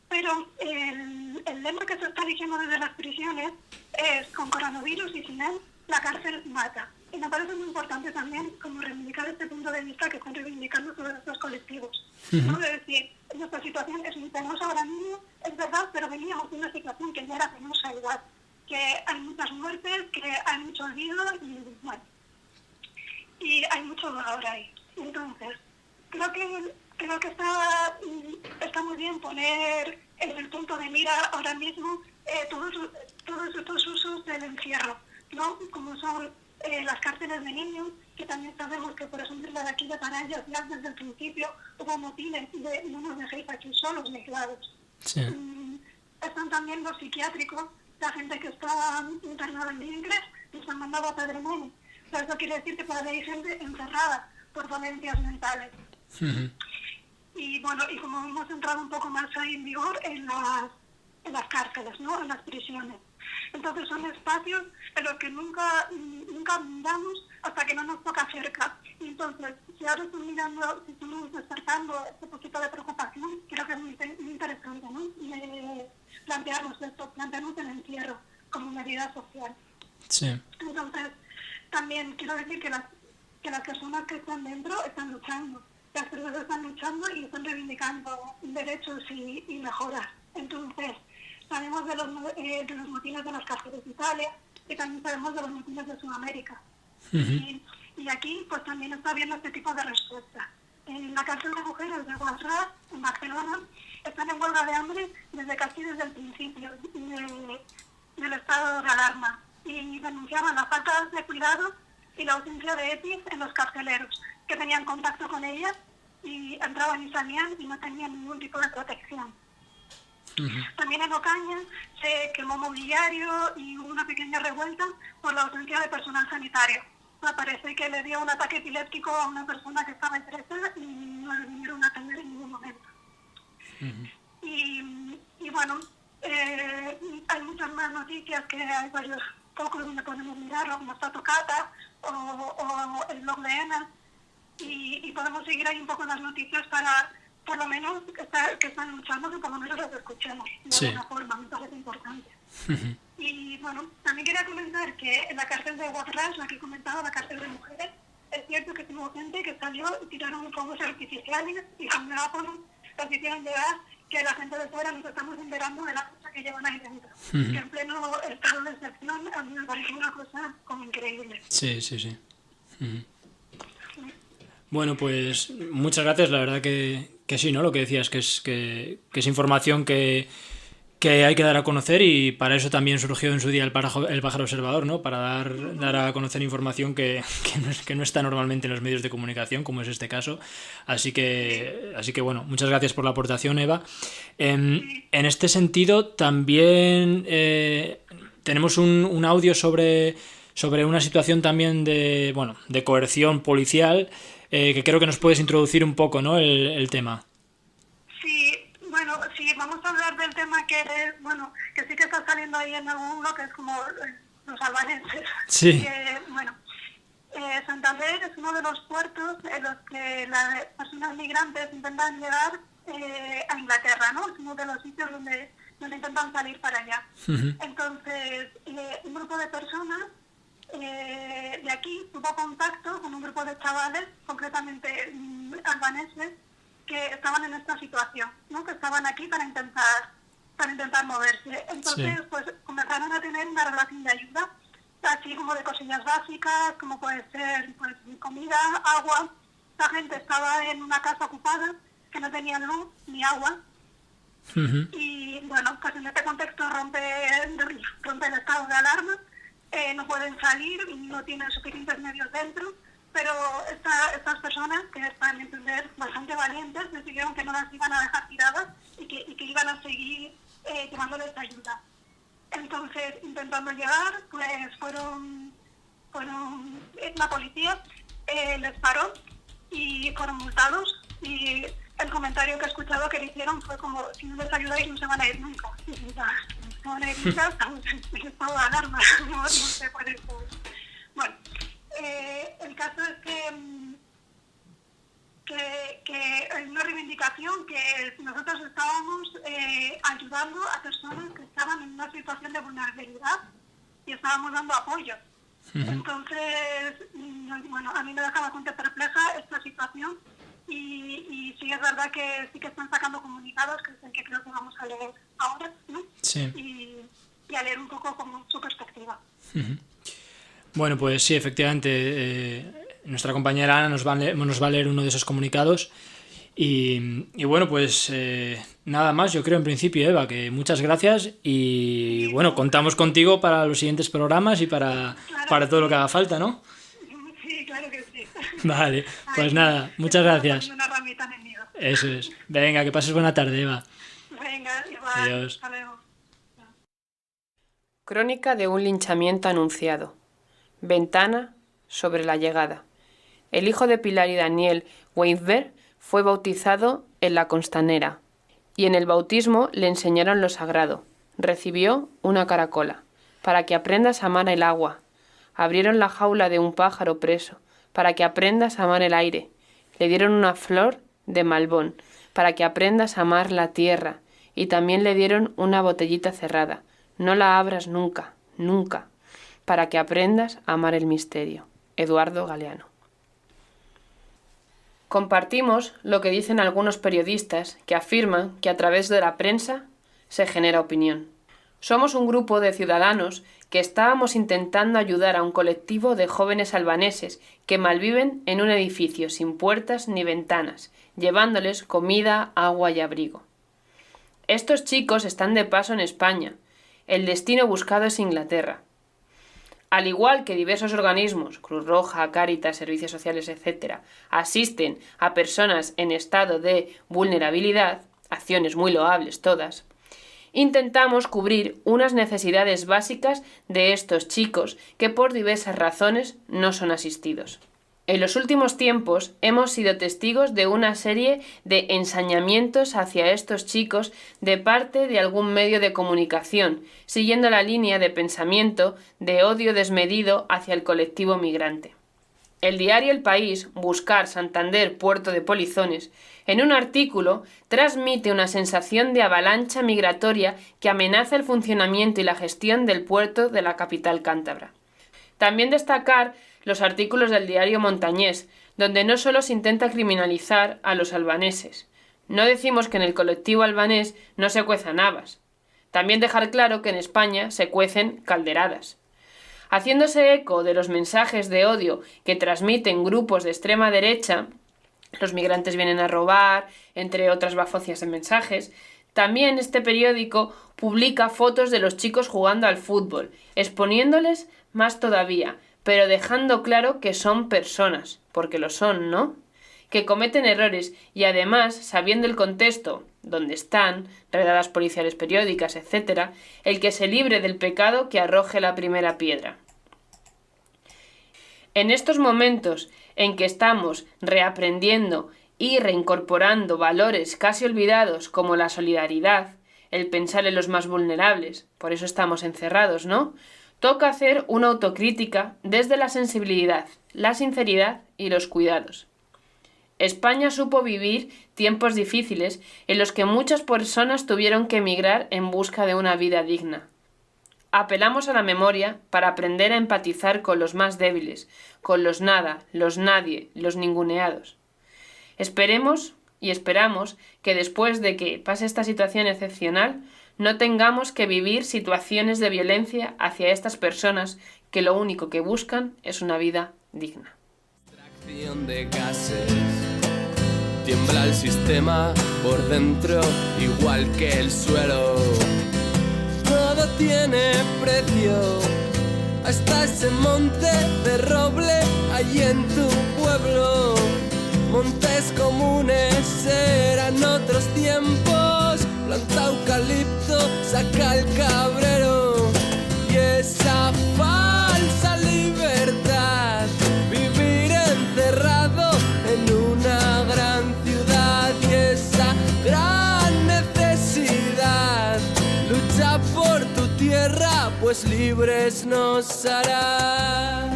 Pero el lema que se está diciendo desde las prisiones es: con coronavirus y sin él, la cárcel mata. Y me parece muy importante también como reivindicar este punto de vista que están reivindicando todos estos colectivos. ¿No? Es decir, nuestra situación es muy penosa ahora mismo, es verdad, pero veníamos de una situación que ya era penosa igual. Que hay muchas muertes, que hay mucho olvido y bueno, y hay mucho dolor ahí. Entonces, creo que está muy bien poner en el punto de mira ahora mismo todos estos usos del encierro, ¿no? Como son las cárceles de niños, que también sabemos que, por ejemplo, la de aquí de Paraya, ya desde el principio hubo motines de no nos dejéis aquí solos, aislados. Sí. Están también los psiquiátricos, la gente que está internada en inglés, nos han mandado a Pedremoni. O sea, eso quiere decir que todavía hay gente encerrada por dolencias mentales. Y bueno, y como hemos entrado un poco más ahí en vigor en las cárceles, ¿no? En las prisiones. Entonces son espacios en los que nunca miramos hasta que no nos toca cerca. Y entonces, si ahora estamos despertando este poquito de preocupación, creo que es muy interesante, ¿no? Plantearnos esto, plantearnos el encierro como medida social. Sí. Entonces, también quiero decir que las personas que están dentro están luchando. Las personas están luchando y están reivindicando derechos y mejoras. Entonces, sabemos de los motines de las cárceles de Italia y también sabemos de los motines de Sudamérica. Y aquí pues también está habiendo este tipo de respuesta. En la cárcel de mujeres de Guadalajara, en Barcelona, están en huelga de hambre casi desde el principio del estado de alarma y denunciaban la falta de cuidado y la ausencia de EPIs en los carceleros, que tenían contacto con ellas y entraban y salían y no tenían ningún tipo de protección. También en Ocaña se quemó mobiliario y hubo una pequeña revuelta por la ausencia de personal sanitario. Me parece que le dio un ataque epiléptico a una persona que estaba interesada y no le vinieron a atender en ningún momento. Y bueno, hay muchas más noticias, que hay varios focos donde podemos mirarlo, como está Tocata o el blog de ENA, y podemos seguir ahí un poco las noticias para, por lo menos, que están luchando, que por lo menos las escuchemos de alguna forma, me parece importante. Y bueno, también quería comentar que en la cárcel de Guadalajara, la que comentaba, la cárcel de mujeres, es cierto que tuvo gente que salió y tiraron fuegos artificiales y con megáfonos nos hicieron llegar que la gente de fuera nos estamos enterando de la cosa que llevan ahí dentro. Que en pleno estado de excepción a mí me parece una cosa como increíble. Sí. Bueno, pues muchas gracias. La verdad que sí, ¿no? Lo que decías, que es información que hay que dar a conocer, y para eso también surgió en su día el pájaro observador, ¿no? Para dar a conocer información que no está normalmente en los medios de comunicación, como es este caso. Así que bueno, muchas gracias por la aportación, Eva. En este sentido, también tenemos un audio sobre una situación también de coerción policial, que creo que nos puedes introducir un poco, ¿no? El tema. Bueno, sí, vamos a hablar del tema que sí que está saliendo ahí en algún blog, que es como los albaneses. Sí. Santander es uno de los puertos en los que las personas migrantes intentan llegar a Inglaterra, ¿no? Es uno de los sitios donde intentan salir para allá. Entonces, un grupo de personas de aquí tuvo contacto con un grupo de chavales, concretamente albaneses, que estaban en esta situación, ¿no? Que estaban aquí para intentar moverse. Entonces, pues comenzaron a tener una relación de ayuda, así como de cosillas básicas, como puede ser pues comida, agua. La gente estaba en una casa ocupada, que no tenía luz ni agua. Y bueno, pues en este contexto rompe el estado de alarma, no pueden salir, no tienen suficientes medios dentro. Pero estas personas, que están, entender, bastante valientes, decidieron que no las iban a dejar tiradas y que iban a seguir llevándoles ayuda. Entonces, intentando llegar, pues fueron la policía les paró y fueron multados. Y el comentario que he escuchado que le hicieron fue como: si no les ayudáis no se van a ir nunca. No se van a ir nunca, estamos en estado de alarma, no se puede ir. Bueno. El caso es que reivindicación que nosotros estábamos ayudando a personas que estaban en una situación de vulnerabilidad y estábamos dando apoyo. Entonces, bueno, a mí me deja bastante perpleja esta situación y sí es verdad que sí que están sacando comunicados, que es el que creo que vamos a leer ahora, ¿no? Sí. Y a leer un poco como su perspectiva. Bueno, pues sí, efectivamente, nuestra compañera Ana nos va a leer uno de esos comunicados. Y bueno, pues nada más, yo creo en principio, Eva, que muchas gracias y bueno, contamos contigo para los siguientes programas y para todo lo que haga falta, ¿no? Sí, claro que sí. Vale, pues nada, muchas gracias. Una ramita en el nido. Eso es. Venga, que pases buena tarde, Eva. Venga, igual. Adiós. Hasta luego. Crónica de un linchamiento anunciado. Ventana sobre la llegada. El hijo de Pilar y Daniel Weinberg fue bautizado en la Costanera y en el bautismo le enseñaron lo sagrado. Recibió una caracola para que aprendas a amar el agua. Abrieron la jaula de un pájaro preso para que aprendas a amar el aire. Le dieron una flor de malbón para que aprendas a amar la tierra y también le dieron una botellita cerrada. No la abras nunca, nunca, para que aprendas a amar el misterio. Eduardo Galeano. Compartimos lo que dicen algunos periodistas que afirman que a través de la prensa se genera opinión. Somos un grupo de ciudadanos que estábamos intentando ayudar a un colectivo de jóvenes albaneses que malviven en un edificio sin puertas ni ventanas, llevándoles comida, agua y abrigo. Estos chicos están de paso en España. El destino buscado es Inglaterra. Al igual que diversos organismos, Cruz Roja, Cáritas, Servicios Sociales, etc., asisten a personas en estado de vulnerabilidad, acciones muy loables todas, intentamos cubrir unas necesidades básicas de estos chicos que por diversas razones no son asistidos. En los últimos tiempos hemos sido testigos de una serie de ensañamientos hacia estos chicos de parte de algún medio de comunicación, siguiendo la línea de pensamiento de odio desmedido hacia el colectivo migrante. El diario El País, Buscar Santander, Puerto de Polizones, en un artículo transmite una sensación de avalancha migratoria que amenaza el funcionamiento y la gestión del puerto de la capital cántabra. También destacar los artículos del diario Montañés, donde no solo se intenta criminalizar a los albaneses. No decimos que en el colectivo albanés no se cuezan habas. También dejar claro que en España se cuecen calderadas. Haciéndose eco de los mensajes de odio que transmiten grupos de extrema derecha, los migrantes vienen a robar, entre otras bafocias de mensajes, también este periódico publica fotos de los chicos jugando al fútbol, exponiéndoles más todavía, pero dejando claro que son personas, porque lo son, ¿no? Que cometen errores y además, sabiendo el contexto donde están, redadas policiales periódicas, etc., el que se libre del pecado que arroje la primera piedra. En estos momentos en que estamos reaprendiendo y reincorporando valores casi olvidados como la solidaridad, el pensar en los más vulnerables, por eso estamos encerrados, ¿no?, toca hacer una autocrítica desde la sensibilidad, la sinceridad y los cuidados. España supo vivir tiempos difíciles en los que muchas personas tuvieron que emigrar en busca de una vida digna. Apelamos a la memoria para aprender a empatizar con los más débiles, con los nada, los nadie, los ninguneados. Esperemos y esperamos que después de que pase esta situación excepcional, no tengamos que vivir situaciones de violencia hacia estas personas que lo único que buscan es una vida digna. De gases. Tiembla el sistema por dentro, igual que el suelo. Todo tiene precio, hasta ese monte de roble allí en tu pueblo. Montes comunes eran otros tiempos, planta eucalipto, saca el cabrero. Y esa falsa libertad, vivir encerrado en una gran ciudad. Y esa gran necesidad, lucha por tu tierra, pues libres nos hará.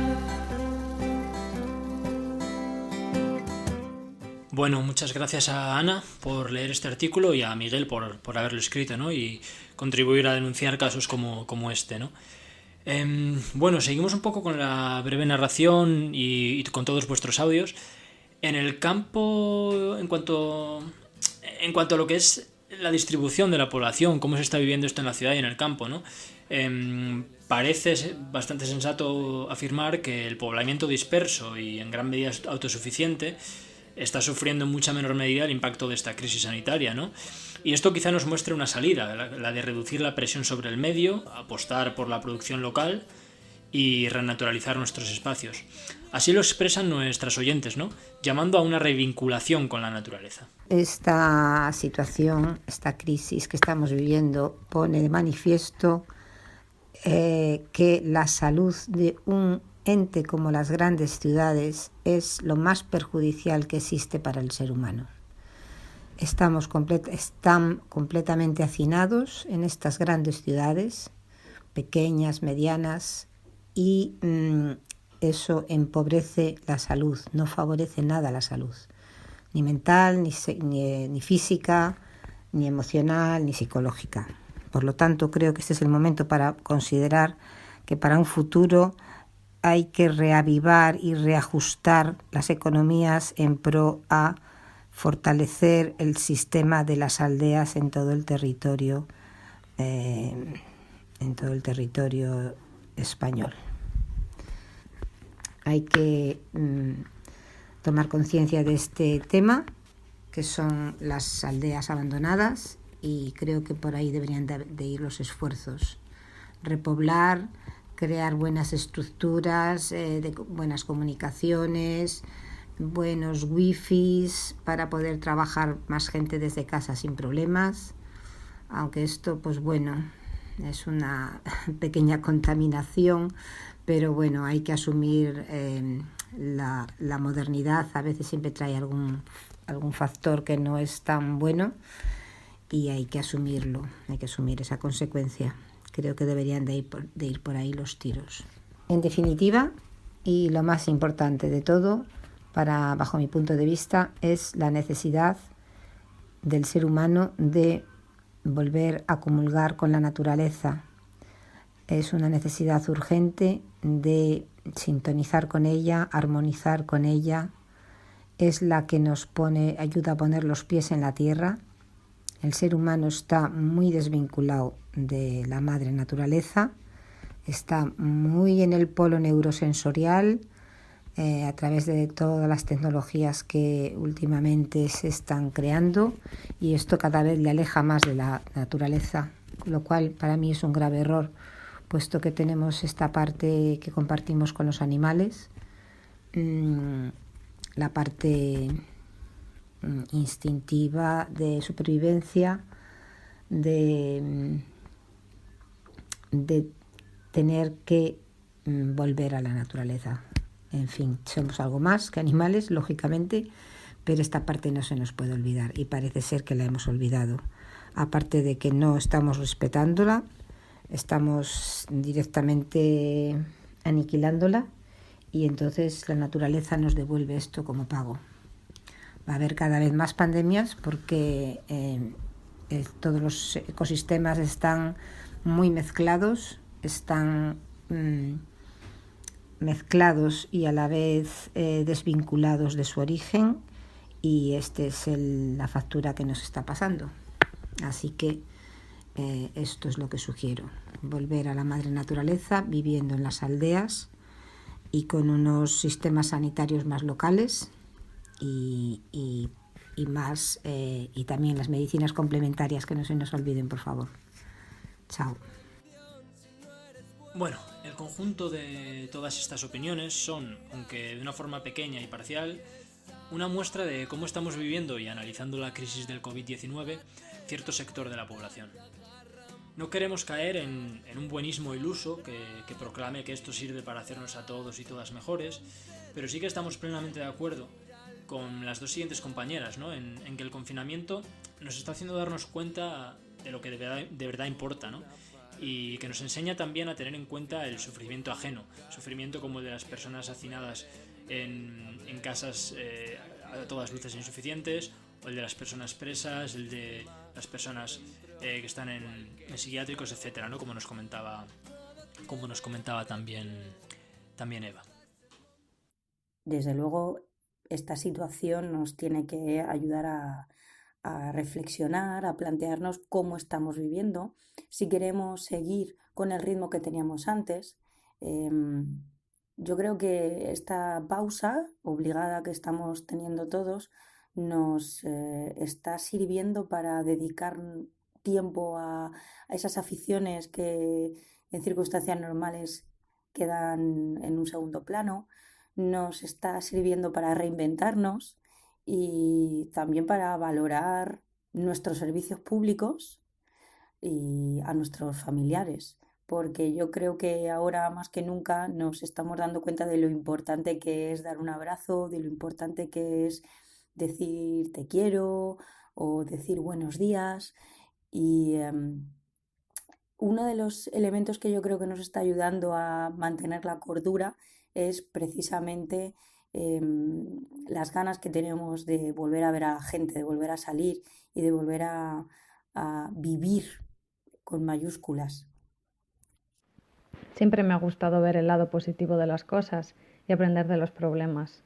Bueno, muchas gracias a Ana por leer este artículo y a Miguel por haberlo escrito, ¿no? Y contribuir a denunciar casos como este, ¿no? Bueno, seguimos un poco con la breve narración y con todos vuestros audios. En el campo, en cuanto a lo que es la distribución de la población, cómo se está viviendo esto en la ciudad y en el campo, ¿no? Parece bastante sensato afirmar que el poblamiento disperso y en gran medida autosuficiente está sufriendo en mucha menor medida el impacto de esta crisis sanitaria, ¿no? Y esto quizá nos muestre una salida, la de reducir la presión sobre el medio, apostar por la producción local y renaturalizar nuestros espacios. Así lo expresan nuestras oyentes, ¿no? Llamando a una revinculación con la naturaleza. Esta situación, esta crisis que estamos viviendo, pone de manifiesto que la salud de un ente como las grandes ciudades es lo más perjudicial que existe para el ser humano. Están completamente hacinados en estas grandes ciudades, pequeñas, medianas, y eso empobrece la salud, no favorece nada la salud, ni mental, ni física, ni emocional, ni psicológica. Por lo tanto, creo que este es el momento para considerar que para un futuro hay que reavivar y reajustar las economías en pro a fortalecer el sistema de las aldeas en todo el territorio español. Hay que tomar conciencia de este tema, que son las aldeas abandonadas, y creo que por ahí deberían de ir los esfuerzos. Repoblar, crear buenas estructuras, buenas comunicaciones, buenos wifis para poder trabajar más gente desde casa sin problemas, aunque esto, pues bueno, es una pequeña contaminación, pero bueno, hay que asumir la modernidad. A veces siempre trae algún factor que no es tan bueno y hay que asumirlo, hay que asumir esa consecuencia. Creo que deberían de ir por ahí los tiros. En definitiva, y lo más importante de todo, bajo mi punto de vista, es la necesidad del ser humano de volver a comulgar con la naturaleza. Es una necesidad urgente de sintonizar con ella, armonizar con ella. Es la que nos ayuda a poner los pies en la tierra. El ser humano está muy desvinculado de la madre naturaleza, está muy en el polo neurosensorial, a través de todas las tecnologías que últimamente se están creando, y esto cada vez le aleja más de la naturaleza, lo cual para mí es un grave error, puesto que tenemos esta parte que compartimos con los animales, la parte instintiva de supervivencia, de tener que volver a la naturaleza. En fin, somos algo más que animales, lógicamente, pero esta parte no se nos puede olvidar y parece ser que la hemos olvidado. Aparte de que no estamos respetándola, estamos directamente aniquilándola, y entonces la naturaleza nos devuelve esto como pago. Va a haber cada vez más pandemias porque todos los ecosistemas están muy mezclados, mezclados y a la vez desvinculados de su origen, y esta es la factura que nos está pasando. Así que esto es lo que sugiero: volver a la madre naturaleza, viviendo en las aldeas y con unos sistemas sanitarios más locales y también las medicinas complementarias, que no se nos olviden, por favor. Chao. Bueno, el conjunto de todas estas opiniones son, aunque de una forma pequeña y parcial, una muestra de cómo estamos viviendo y analizando la crisis del COVID-19 cierto sector de la población. No queremos caer en un buenismo iluso que proclame que esto sirve para hacernos a todos y todas mejores, pero sí que estamos plenamente de acuerdo con las dos siguientes compañeras, ¿no? En que el confinamiento nos está haciendo darnos cuenta de lo que de verdad importa, ¿no? Y que nos enseña también a tener en cuenta el sufrimiento ajeno, sufrimiento como el de las personas hacinadas en casas a todas luces insuficientes, o el de las personas presas, el de las personas que están en psiquiátricos, etcétera, ¿no? Como nos comentaba también Eva. Desde luego, esta situación nos tiene que ayudar a reflexionar, a plantearnos cómo estamos viviendo, si queremos seguir con el ritmo que teníamos antes. Yo creo que esta pausa obligada que estamos teniendo todos nos está sirviendo para dedicar tiempo a esas aficiones que en circunstancias normales quedan en un segundo plano, nos está sirviendo para reinventarnos y también para valorar nuestros servicios públicos y a nuestros familiares, porque yo creo que ahora más que nunca nos estamos dando cuenta de lo importante que es dar un abrazo, de lo importante que es decir te quiero o decir buenos días. Y uno de los elementos que yo creo que nos está ayudando a mantener la cordura es precisamente las ganas que tenemos de volver a ver a la gente, de volver a salir y de volver a vivir con mayúsculas. Siempre me ha gustado ver el lado positivo de las cosas y aprender de los problemas.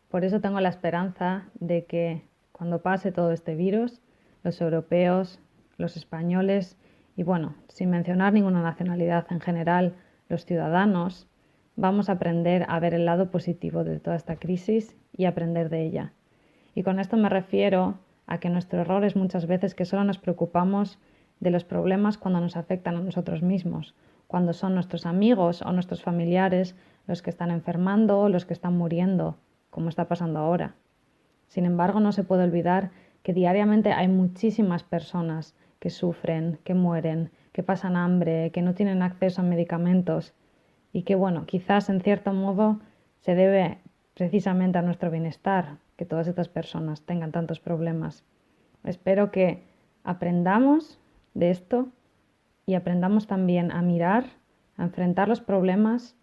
Por eso tengo la esperanza de que cuando pase todo este virus, los europeos, los españoles y bueno, sin mencionar ninguna nacionalidad en general, los ciudadanos, vamos a aprender a ver el lado positivo de toda esta crisis y aprender de ella. Y con esto me refiero a que nuestro error es muchas veces que solo nos preocupamos de los problemas cuando nos afectan a nosotros mismos, cuando son nuestros amigos o nuestros familiares los que están enfermando o los que están muriendo, como está pasando ahora. Sin embargo, no se puede olvidar que diariamente hay muchísimas personas que sufren, que mueren, que pasan hambre, que no tienen acceso a medicamentos y que, bueno, quizás en cierto modo se debe precisamente a nuestro bienestar que todas estas personas tengan tantos problemas. Espero que aprendamos de esto y aprendamos también a mirar, a enfrentar los problemas,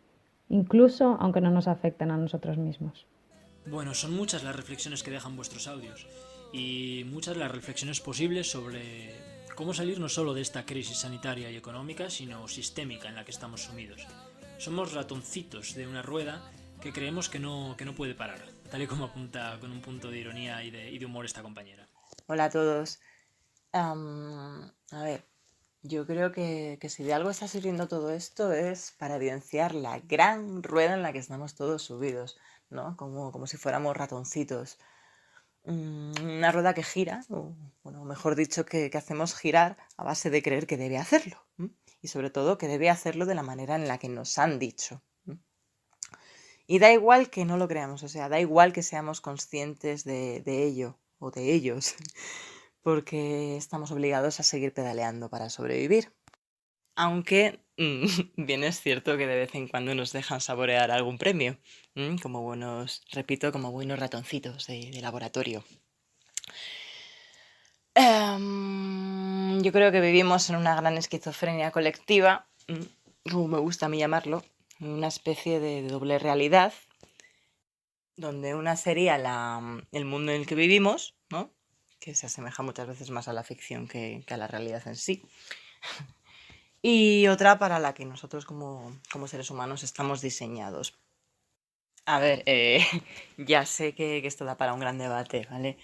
incluso aunque no nos afecten a nosotros mismos. Bueno, son muchas las reflexiones que dejan vuestros audios y muchas las reflexiones posibles sobre cómo salir no solo de esta crisis sanitaria y económica, sino sistémica en la que estamos sumidos. Somos ratoncitos de una rueda que creemos que no puede parar, tal y como apunta con un punto de ironía y de humor esta compañera. Hola a todos. A ver, yo creo que si de algo está sirviendo todo esto es para evidenciar la gran rueda en la que estamos todos subidos, ¿no? Como si fuéramos ratoncitos. Una rueda que gira, o bueno, mejor dicho, que hacemos girar a base de creer que debe hacerlo. Y sobre todo que debe hacerlo de la manera en la que nos han dicho. Y da igual que no lo creamos, o sea, da igual que seamos conscientes de ello o de ellos, porque estamos obligados a seguir pedaleando para sobrevivir. Aunque bien es cierto que de vez en cuando nos dejan saborear algún premio, como buenos ratoncitos de laboratorio. Yo creo que vivimos en una gran esquizofrenia colectiva, como me gusta a mí llamarlo, una especie de doble realidad, donde una sería el mundo en el que vivimos, ¿no? Que se asemeja muchas veces más a la ficción que a la realidad en sí. Y otra para la que nosotros como seres humanos estamos diseñados. A ver, ya sé que esto da para un gran debate, ¿vale?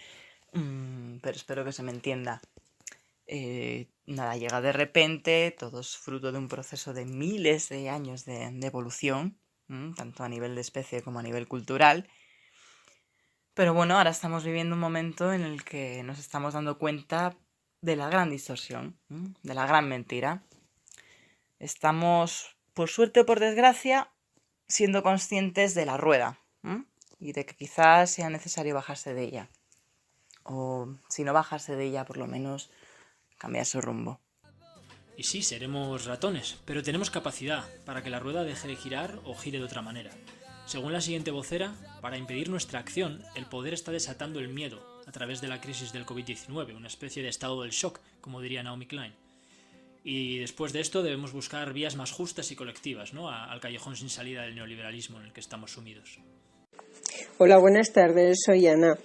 Pero espero que se me entienda. Nada, llega de repente, todo es fruto de un proceso de miles de años de evolución, tanto a nivel de especie como a nivel cultural. Pero bueno, ahora estamos viviendo un momento en el que nos estamos dando cuenta de la gran distorsión, de la gran mentira. Estamos, por suerte o por desgracia, siendo conscientes de la rueda y de que quizás sea necesario bajarse de ella. O si no bajarse de ella, por lo menos cambiar su rumbo. Y sí, seremos ratones, pero tenemos capacidad para que la rueda deje de girar o gire de otra manera. Según la siguiente vocera, para impedir nuestra acción, el poder está desatando el miedo a través de la crisis del COVID-19, una especie de estado del shock, como diría Naomi Klein. Y después de esto debemos buscar vías más justas y colectivas, ¿no? Al callejón sin salida del neoliberalismo en el que estamos sumidos. Hola, buenas tardes, soy Ana.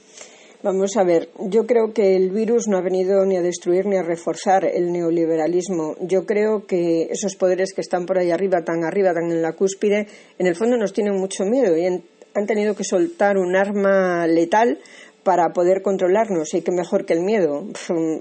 Vamos a ver, yo creo que el virus no ha venido ni a destruir ni a reforzar el neoliberalismo. Yo creo que esos poderes que están por ahí arriba, tan en la cúspide, en el fondo nos tienen mucho miedo y han tenido que soltar un arma letal para poder controlarnos, y qué mejor que el miedo.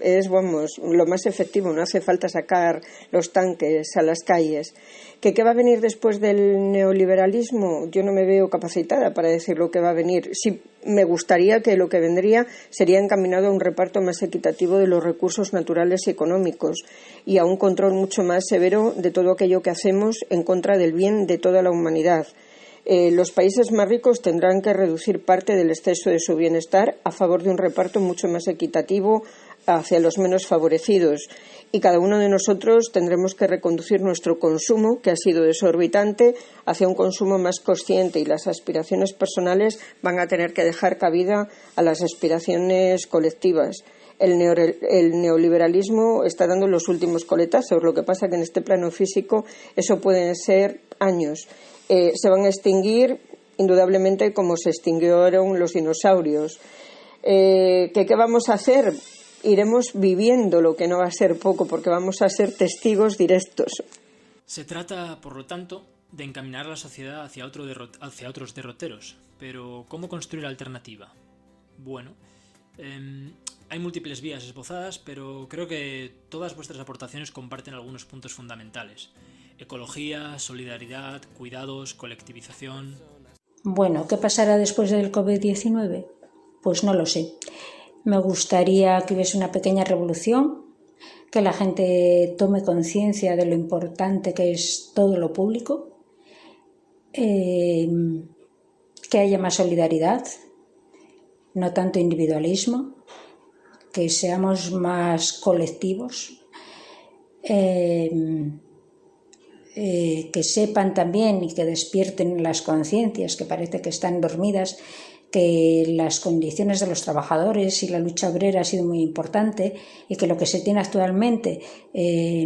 Es, vamos, lo más efectivo, no hace falta sacar los tanques a las calles. ¿Qué va a venir después del neoliberalismo? Yo no me veo capacitada para decir lo que va a venir. Sí, me gustaría que lo que vendría sería encaminado a un reparto más equitativo de los recursos naturales y económicos y a un control mucho más severo de todo aquello que hacemos en contra del bien de toda la humanidad. Los países más ricos tendrán que reducir parte del exceso de su bienestar a favor de un reparto mucho más equitativo hacia los menos favorecidos. Y cada uno de nosotros tendremos que reconducir nuestro consumo, que ha sido desorbitante, hacia un consumo más consciente, y las aspiraciones personales van a tener que dejar cabida a las aspiraciones colectivas. El neoliberalismo está dando los últimos coletazos. Lo que pasa es que en este plano físico eso pueden ser años. Se van a extinguir indudablemente como se extinguieron los dinosaurios. ¿Qué vamos a hacer? Iremos viviendo, lo que no va a ser poco, porque vamos a ser testigos directos. Se trata, por lo tanto, de encaminar la sociedad hacia otros derroteros. Pero, ¿cómo construir alternativa? Bueno, hay múltiples vías esbozadas, pero creo que todas vuestras aportaciones comparten algunos puntos fundamentales. Ecología, solidaridad, cuidados, colectivización. Bueno, ¿qué pasará después del COVID-19? Pues no lo sé. Me gustaría que hubiese una pequeña revolución, que la gente tome conciencia de lo importante que es todo lo público, que haya más solidaridad, no tanto individualismo, que seamos más colectivos, que sepan también y que despierten las conciencias que parece que están dormidas, que las condiciones de los trabajadores y la lucha obrera ha sido muy importante y que lo que se tiene actualmente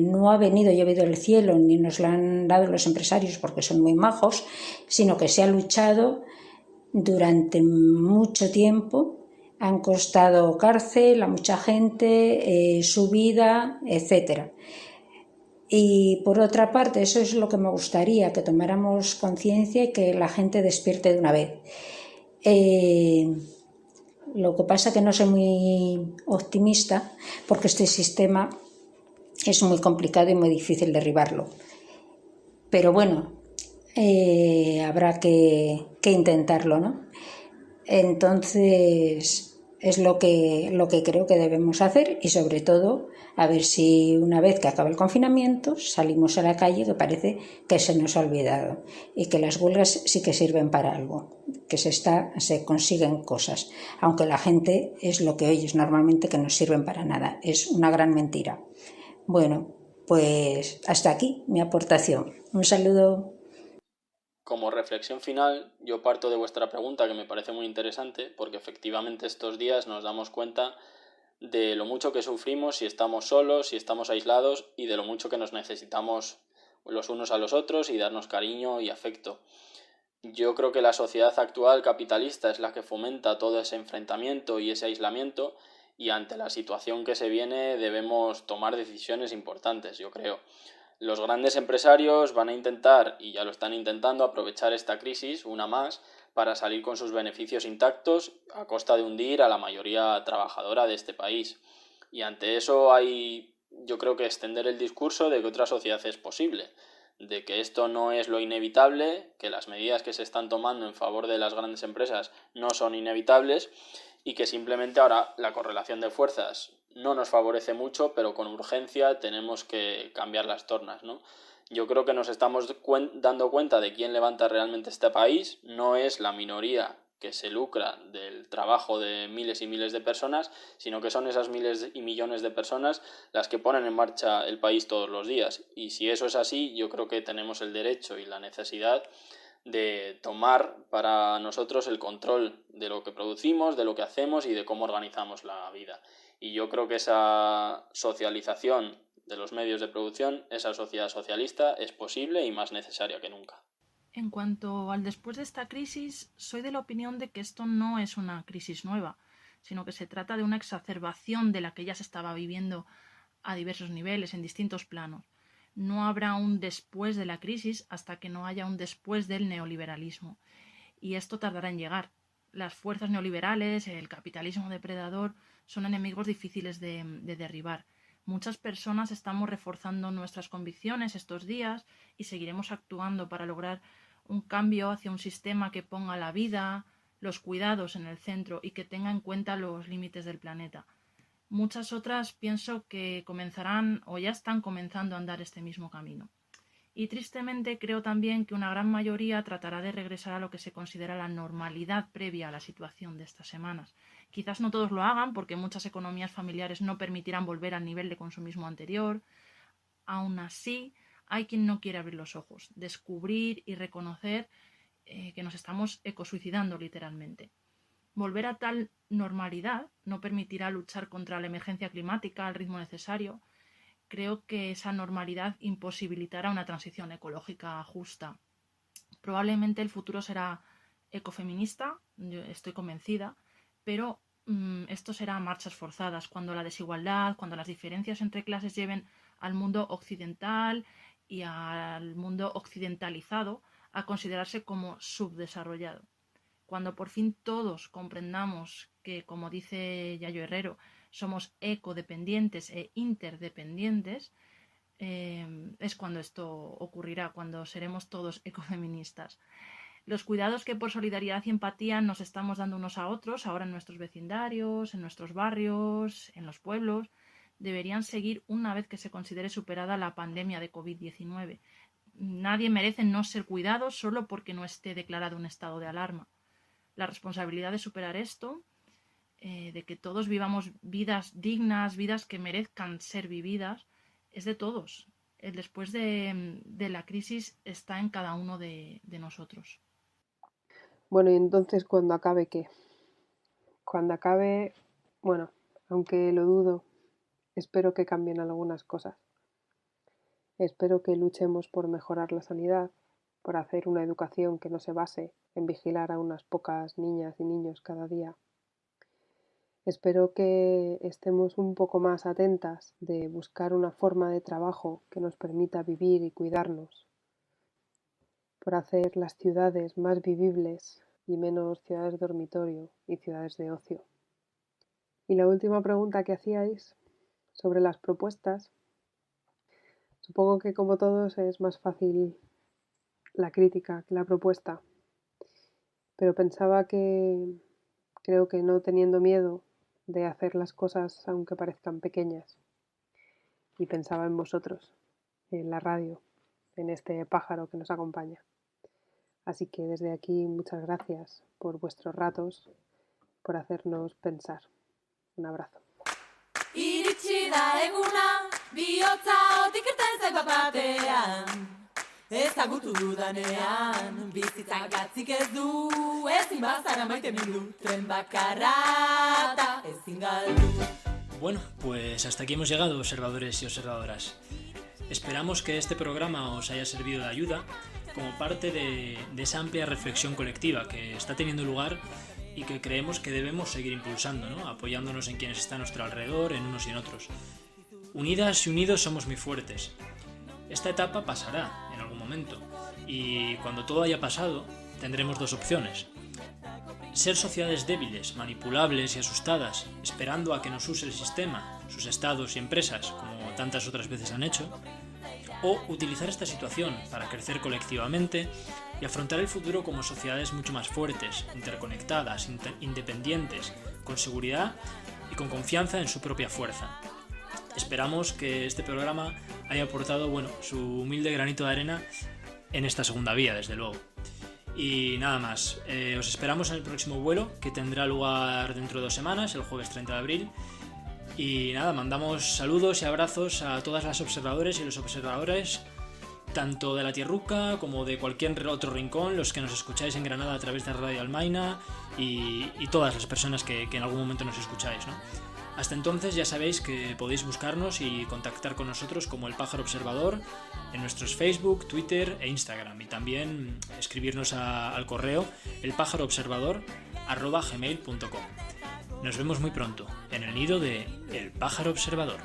no ha venido llovido del cielo ni nos lo han dado los empresarios porque son muy majos, sino que se ha luchado durante mucho tiempo, han costado cárcel a mucha gente, su vida, etcétera. Y por otra parte, eso es lo que me gustaría, que tomáramos conciencia y que la gente despierte de una vez. Lo que pasa es que no soy muy optimista porque este sistema es muy complicado y muy difícil derribarlo. Pero bueno, habrá que intentarlo, ¿no? Entonces es lo que creo que debemos hacer y sobre todo a ver si una vez que acabe el confinamiento salimos a la calle, que parece que se nos ha olvidado, y que las huelgas sí que sirven para algo, que se consiguen cosas, aunque la gente es lo que oyes normalmente, que no sirven para nada, es una gran mentira. Bueno, pues hasta aquí mi aportación. Un saludo. Como reflexión final, yo parto de vuestra pregunta, que me parece muy interesante, porque efectivamente estos días nos damos cuenta de lo mucho que sufrimos si estamos solos, si estamos aislados, y de lo mucho que nos necesitamos los unos a los otros y darnos cariño y afecto. Yo creo que la sociedad actual capitalista es la que fomenta todo ese enfrentamiento y ese aislamiento, y ante la situación que se viene debemos tomar decisiones importantes, yo creo. Los grandes empresarios van a intentar, y ya lo están intentando, aprovechar esta crisis, una más, para salir con sus beneficios intactos a costa de hundir a la mayoría trabajadora de este país. Y ante eso yo creo que extender el discurso de que otra sociedad es posible, de que esto no es lo inevitable, que las medidas que se están tomando en favor de las grandes empresas no son inevitables y que simplemente ahora la correlación de fuerzas no nos favorece mucho, pero con urgencia tenemos que cambiar las tornas, ¿no? Yo creo que nos estamos dando cuenta de quién levanta realmente este país. No es la minoría que se lucra del trabajo de miles y miles de personas, sino que son esas miles y millones de personas las que ponen en marcha el país todos los días. Y si eso es así, yo creo que tenemos el derecho y la necesidad de tomar para nosotros el control de lo que producimos, de lo que hacemos y de cómo organizamos la vida. Y yo creo que esa socialización de los medios de producción, esa sociedad socialista, es posible y más necesaria que nunca. En cuanto al después de esta crisis, soy de la opinión de que esto no es una crisis nueva, sino que se trata de una exacerbación de la que ya se estaba viviendo a diversos niveles, en distintos planos. No habrá un después de la crisis hasta que no haya un después del neoliberalismo. Y esto tardará en llegar. Las fuerzas neoliberales, el capitalismo depredador, son enemigos difíciles de derribar. Muchas personas estamos reforzando nuestras convicciones estos días y seguiremos actuando para lograr un cambio hacia un sistema que ponga la vida, los cuidados en el centro y que tenga en cuenta los límites del planeta. Muchas otras pienso que comenzarán o ya están comenzando a andar este mismo camino. Y tristemente creo también que una gran mayoría tratará de regresar a lo que se considera la normalidad previa a la situación de estas semanas. Quizás no todos lo hagan porque muchas economías familiares no permitirán volver al nivel de consumismo anterior. Aún así, hay quien no quiere abrir los ojos, descubrir y reconocer que nos estamos ecosuicidando literalmente. Volver a tal normalidad no permitirá luchar contra la emergencia climática al ritmo necesario. Creo que esa normalidad imposibilitará una transición ecológica justa. Probablemente el futuro será ecofeminista, yo estoy convencida, pero esto será a marchas forzadas, cuando la desigualdad, cuando las diferencias entre clases lleven al mundo occidental y al mundo occidentalizado a considerarse como subdesarrollado. Cuando por fin todos comprendamos que, como dice Yayo Herrero, somos ecodependientes e interdependientes, es cuando esto ocurrirá, cuando seremos todos ecofeministas. Los cuidados que por solidaridad y empatía nos estamos dando unos a otros, ahora en nuestros vecindarios, en nuestros barrios, en los pueblos, deberían seguir una vez que se considere superada la pandemia de COVID-19. Nadie merece no ser cuidado solo porque no esté declarado un estado de alarma. La responsabilidad de superar esto, de que todos vivamos vidas dignas, vidas que merezcan ser vividas, es de todos. El después de la crisis está en cada uno de nosotros. Bueno, y entonces, ¿cuándo acabe qué? Cuando acabe, bueno, aunque lo dudo, espero que cambien algunas cosas. Espero que luchemos por mejorar la sanidad, por hacer una educación que no se base en vigilar a unas pocas niñas y niños cada día. Espero que estemos un poco más atentas de buscar una forma de trabajo que nos permita vivir y cuidarnos, por hacer las ciudades más vivibles y menos ciudades dormitorio y ciudades de ocio. Y la última pregunta que hacíais sobre las propuestas, supongo que como todos es más fácil la crítica que la propuesta, pero pensaba que creo que no teniendo miedo de hacer las cosas aunque parezcan pequeñas, y pensaba en vosotros, en la radio, en este pájaro que nos acompaña. Así que desde aquí muchas gracias por vuestros ratos, por hacernos pensar. Un abrazo. Iritsi da eguna, bihotza otik irten zait bat-batean. Ezagutu dudanean, bizitza gatzik ez du, ezin bazara maite mindu, tren bakarra eta ezin galdu. Bueno, pues hasta aquí hemos llegado, observadores y observadoras. Esperamos que este programa os haya servido de ayuda como parte de esa amplia reflexión colectiva que está teniendo lugar y que creemos que debemos seguir impulsando, ¿no? Apoyándonos en quienes están a nuestro alrededor, en unos y en otros. Unidas y unidos somos muy fuertes. Esta etapa pasará en algún momento y cuando todo haya pasado tendremos dos opciones. Ser sociedades débiles, manipulables y asustadas, esperando a que nos use el sistema, sus estados y empresas, como tantas otras veces han hecho, o utilizar esta situación para crecer colectivamente y afrontar el futuro como sociedades mucho más fuertes, interconectadas, independientes, con seguridad y con confianza en su propia fuerza. Esperamos que este programa haya aportado, su humilde granito de arena en esta segunda vía, desde luego. Y nada más, os esperamos en el próximo vuelo, que tendrá lugar dentro de 2 semanas, el jueves 30 de abril. Y nada, mandamos saludos y abrazos a todas las observadores y los observadores, tanto de la Tierruca como de cualquier otro rincón, los que nos escucháis en Granada a través de Radio Almaina y todas las personas que en algún momento nos escucháis, ¿no? Hasta entonces ya sabéis que podéis buscarnos y contactar con nosotros como El Pájaro Observador en nuestros Facebook, Twitter e Instagram, y también escribirnos al correo elpajaroobservador@gmail.com. Nos vemos muy pronto en el nido de El Pájaro Observador.